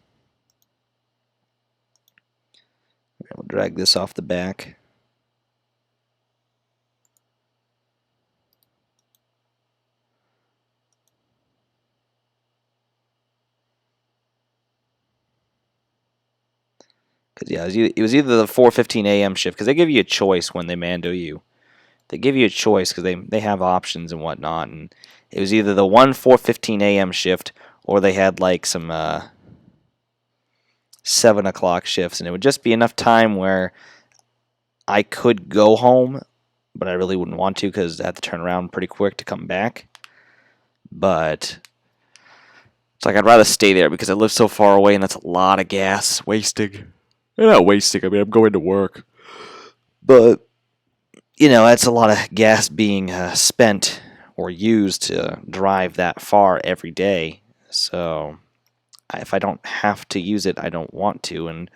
We'll drag this off the back. Because, yeah, it was either the 4:15 a.m. shift, because they give you a choice when they mando you. They give you a choice because they have options and whatnot, and it was either the 4:15 a.m. shift, or they had, like, some 7 o'clock shifts, and it would just be enough time where I could go home, but I really wouldn't want to because I have to turn around pretty quick to come back. But it's like I'd rather stay there because I live so far away, and that's a lot of gas wasting. Not wasting, I mean, I'm going to work. But, that's a lot of gas being spent or used to drive that far every day. So if I don't have to use it, I don't want to. And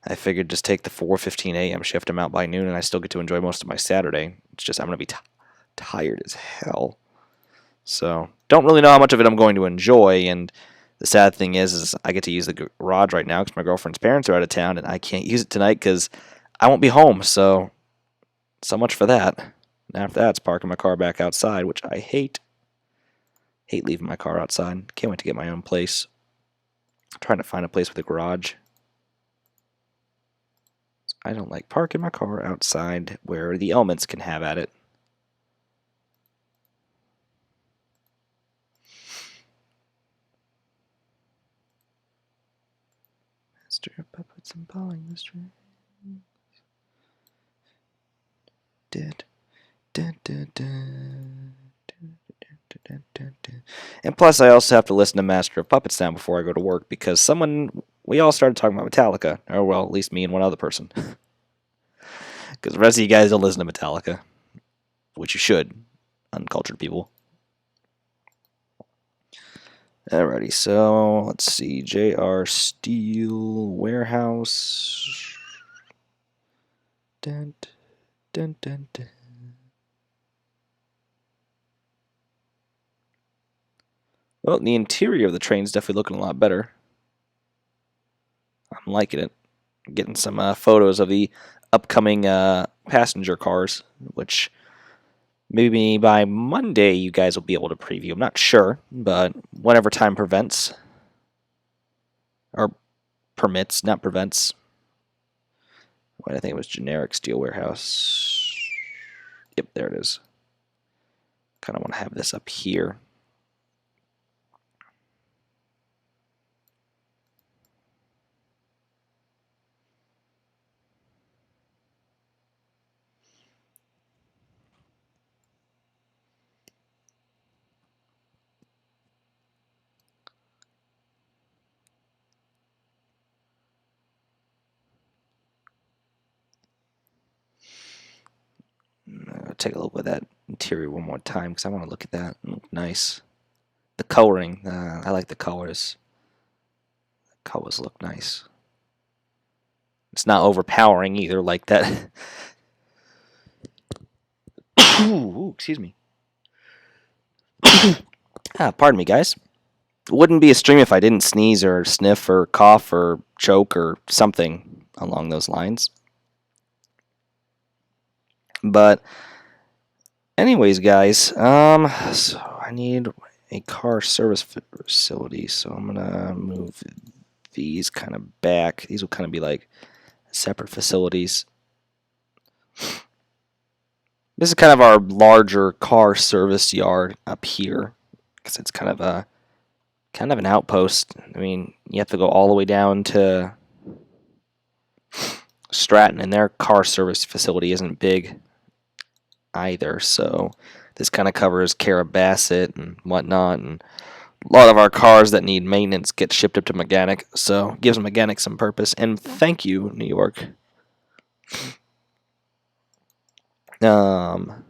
I figured just take the 4:15 a.m. shift. I'm out by noon, and I still get to enjoy most of my Saturday. It's just I'm going to be tired as hell. So don't really know how much of it I'm going to enjoy, and the sad thing is I get to use the garage right now because my girlfriend's parents are out of town, and I can't use it tonight because I won't be home. So much for that. And after that, it's parking my car back outside, which I hate. Hate leaving my car outside. Can't wait to get my own place. I'm trying to find a place with a garage. I don't like parking my car outside where the elements can have at it. Master of Puppets and Pulling the Strings. And plus, I also have to listen to Master of Puppets now before I go to work because we all started talking about Metallica. Or, well, at least me and one other person. Because the rest of you guys don't listen to Metallica, which you should, uncultured people. Alrighty, so let's see. J.R. Steel Warehouse. Dun, dun, dun, dun. Well, the interior of the train's definitely looking a lot better. I'm liking it. Getting some photos of the upcoming passenger cars, which maybe by Monday you guys will be able to preview. I'm not sure, but whenever time prevents. Or permits, not prevents. Wait, I think it was generic steel warehouse. Yep, there it is. Kind of want to have this up here. I'll take a look at that interior one more time because I want to look at that. Look nice. The coloring, I like the colors. The colors look nice. It's not overpowering either, like that. Ooh, excuse me. Pardon me, guys. It wouldn't be a stream if I didn't sneeze or sniff or cough or choke or something along those lines. But anyways, guys, so I need a car service facility, so I'm gonna move these kind of back. These will kind of be like separate facilities. This is kind of our larger car service yard up here, because it's kind of an outpost. I mean, you have to go all the way down to Stratton, and their car service facility isn't big either. So this kind of covers Carrabassett and whatnot, and a lot of our cars that need maintenance get shipped up to Mechanic, so it gives Mechanic some purpose. And thank you, New York. What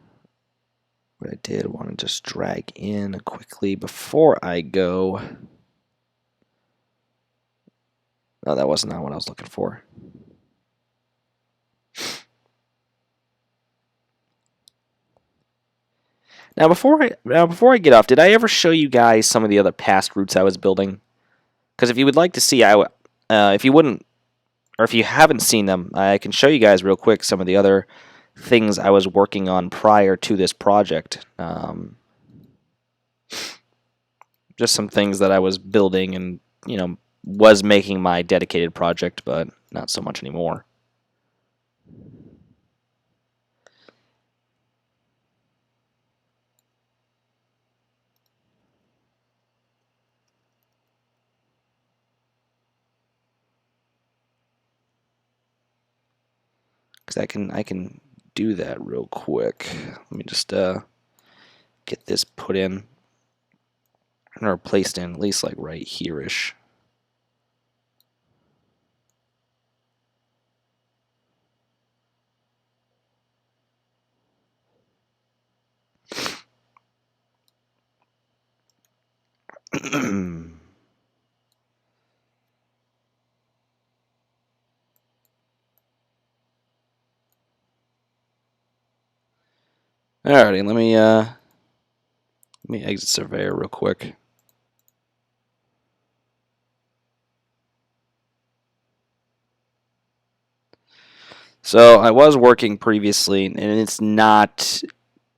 I did want to just drag in quickly before I go. No, that was not what I was looking for. Now before I get off, did I ever show you guys some of the other past routes I was building? Because if you would like to see, if you wouldn't, or if you haven't seen them, I can show you guys real quick some of the other things I was working on prior to this project. Just some things that I was building and, was making my dedicated project, but not so much anymore. Because I can do that real quick. Let me just get this put in, or placed in, at least like right here-ish. Alrighty, let me exit Surveyor real quick. So I was working previously, and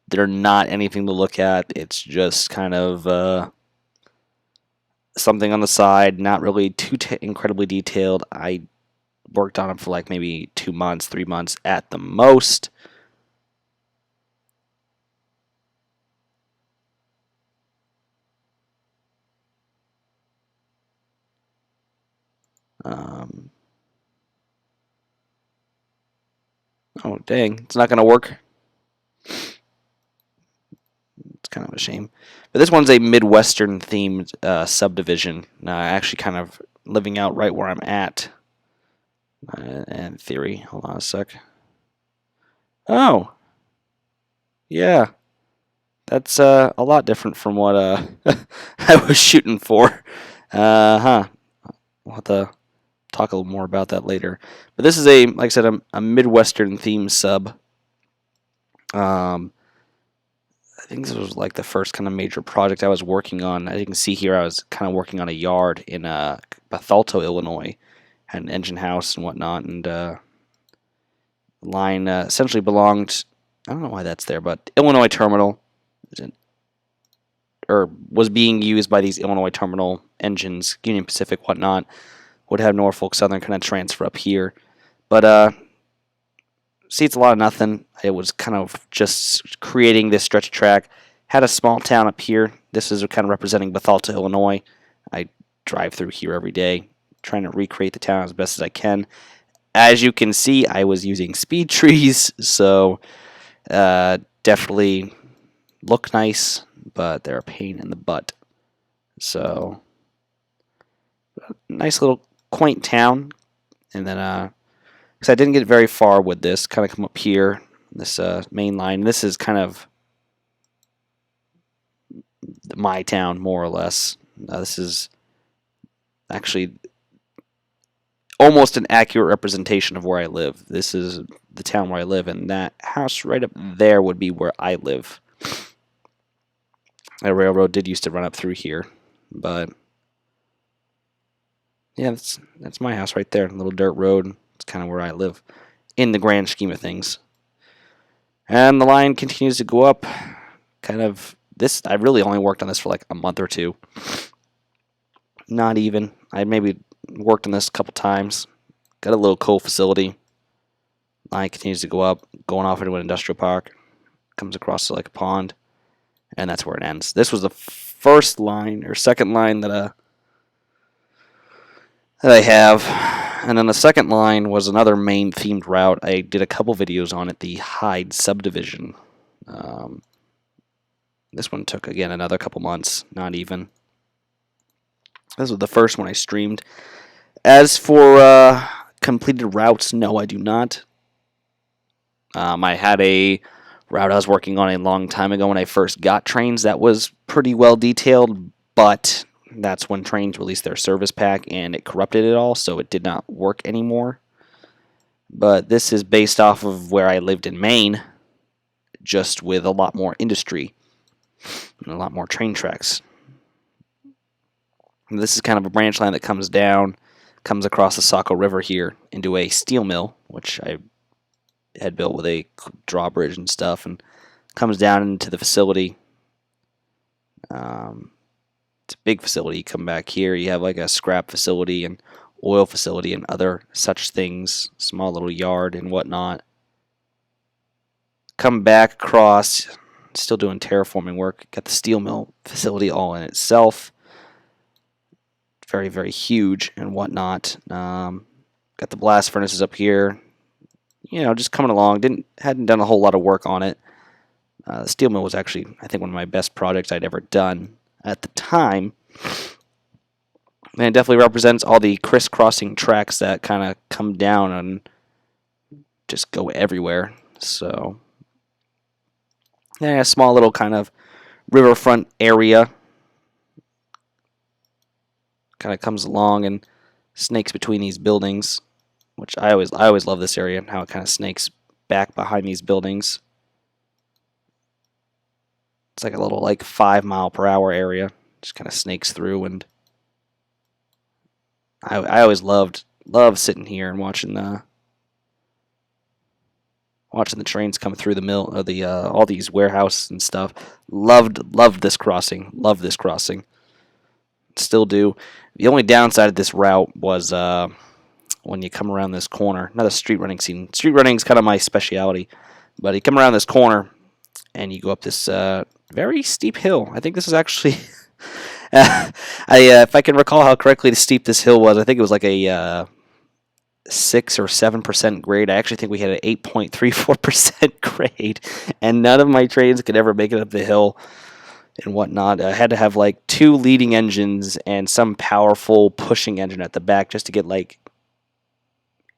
they're not anything to look at. It's just kind of something on the side, not really too incredibly detailed. I worked on them for like maybe 2 months, 3 months at the most. Oh, dang. It's not going to work. kind of a shame. But this one's a Midwestern themed subdivision. Actually kind of living out right where I'm at. In theory. Hold on a sec. Oh. Yeah. That's a lot different from what I was shooting for. We'll have to talk a little more about that later. But this is like I said, a Midwestern themed sub. I think this was like the first kind of major project I was working on. As you can see here, I was kind of working on a yard in Bethalto, Illinois. Had an engine house and whatnot, and the line essentially belonged, I don't know why that's there, but Illinois Terminal, or was being used by these Illinois Terminal engines, Union Pacific, whatnot. Would have Norfolk Southern kind of transfer up here. But see, it's a lot of nothing. It was kind of just creating this stretch of track. Had a small town up here. This is kind of representing Bethalto, Illinois. I drive through here every day, trying to recreate the town as best as I can. As you can see, I was using speed trees, so definitely look nice, but they're a pain in the butt. So, nice little quaint town. And then, because I didn't get very far with this, kind of come up here, this main line. This is kind of my town, more or less. This is actually almost an accurate representation of where I live. This is the town where I live, and that house right up there would be where I live. A railroad did used to run up through here, but yeah, that's my house right there. A little dirt road. It's kind of where I live in the grand scheme of things. And the line continues to go up. Kind of this, I really only worked on this for like a month or two. Not even. I maybe worked on this a couple times. Got a little coal facility. Line continues to go up, going off into an industrial park. Comes across to like a pond, and that's where it ends. This was the first line or second line that I have. And then the second line was another main themed route. I did a couple videos on it, the Hyde subdivision. This one took, again, another couple months, not even. This was the first one I streamed. As for completed routes, no, I do not. I had a route I was working on a long time ago when I first got Trainz that was pretty well detailed, but that's when Trainz released their service pack and it corrupted it all, so it did not work anymore. But this is based off of where I lived in Maine, just with a lot more industry and a lot more train tracks. And this is kind of a branch line that comes down, comes across the Saco River here into a steel mill, which I had built with a drawbridge and stuff, and comes down into the facility. It's a big facility. You come back here, you have like a scrap facility and oil facility and other such things, small little yard and whatnot. Come back across, still doing terraforming work. Got the steel mill facility all in itself. Very, very huge and whatnot. Got the blast furnaces up here. You know, just coming along. Hadn't done a whole lot of work on it. The steel mill was actually, I think, one of my best projects I'd ever done at the time. And it definitely represents all the crisscrossing tracks that kind of come down and just go everywhere. So, yeah, a small little kind of riverfront area. Kind of comes along and snakes between these buildings, which I always love this area and how it kind of snakes back behind these buildings. It's like a little 5-mile-per-hour area, just kind of snakes through, and I always loved sitting here and watching the trains come through the mill, or the all these warehouses and stuff. Loved this crossing. Love this crossing. Still do. The only downside of this route was when you come around this corner. Not a street running scene. Street running is kind of my specialty, but you come around this corner and you go up this very steep hill. I think this is actually, if I can recall how correctly steep this hill was, I think it was like a 6 or 7% grade. I actually think we had an 8.34% grade, and none of my trains could ever make it up the hill. and whatnot. I had to have like 2 leading engines and some powerful pushing engine at the back just to get like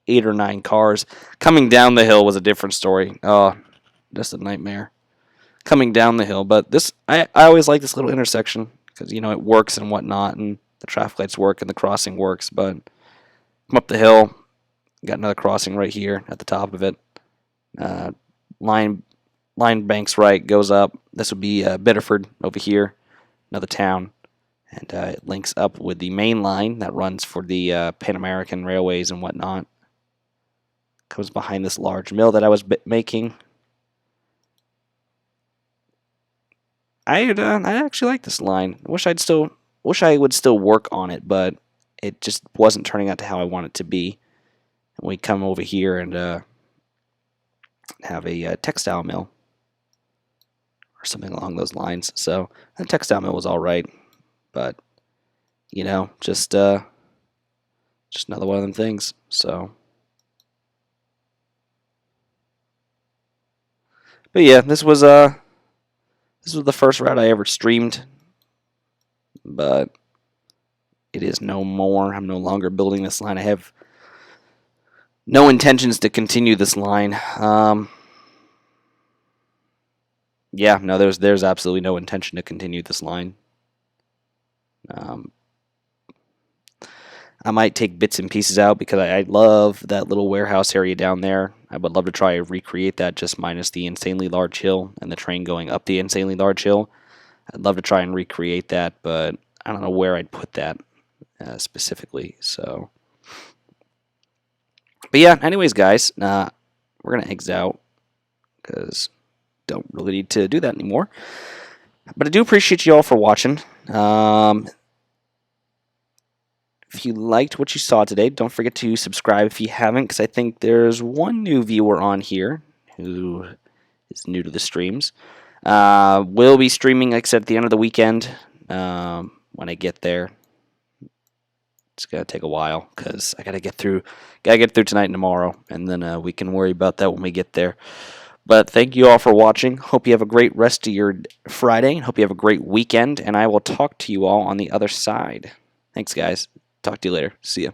8 or 9 cars. Coming down the hill was a different story. Oh, just a nightmare. Coming down the hill, but I always like this little intersection because it works and whatnot, and the traffic lights work and the crossing works. But come up the hill, got another crossing right here at the top of it. Line banks right, goes up. This would be Biddeford over here, another town, and it links up with the main line that runs for the Pan American Railways and whatnot. Comes behind this large mill that I was making. I actually like this line. I wish I would still work on it, but it just wasn't turning out to how I want it to be. And we come over here and have a textile mill or something along those lines. So the textile mill was all right, but just another one of them things. So, but yeah, this was the first route I ever streamed, but it is no more. I'm no longer building this line. I have no intentions to continue this line. Yeah, no, there's absolutely no intention to continue this line. I might take bits and pieces out because I love that little warehouse area down there. I would love to try and recreate that, just minus the insanely large hill and the train going up the insanely large hill. I'd love to try and recreate that, but I don't know where I'd put that specifically. So, but yeah, anyways, guys, we're going to exit out because don't really need to do that anymore. But I do appreciate you all for watching. If you liked what you saw today, don't forget to subscribe if you haven't, because I think there's one new viewer on here who is new to the streams. We'll be streaming, like I said, at the end of the weekend. When I get there, it's gonna take a while because I gotta get through tonight and tomorrow, and then we can worry about that when we get there. But thank you all for watching. Hope you have a great rest of your Friday, and hope you have a great weekend. And I will talk to you all on the other side. Thanks, guys. Talk to you later. See ya.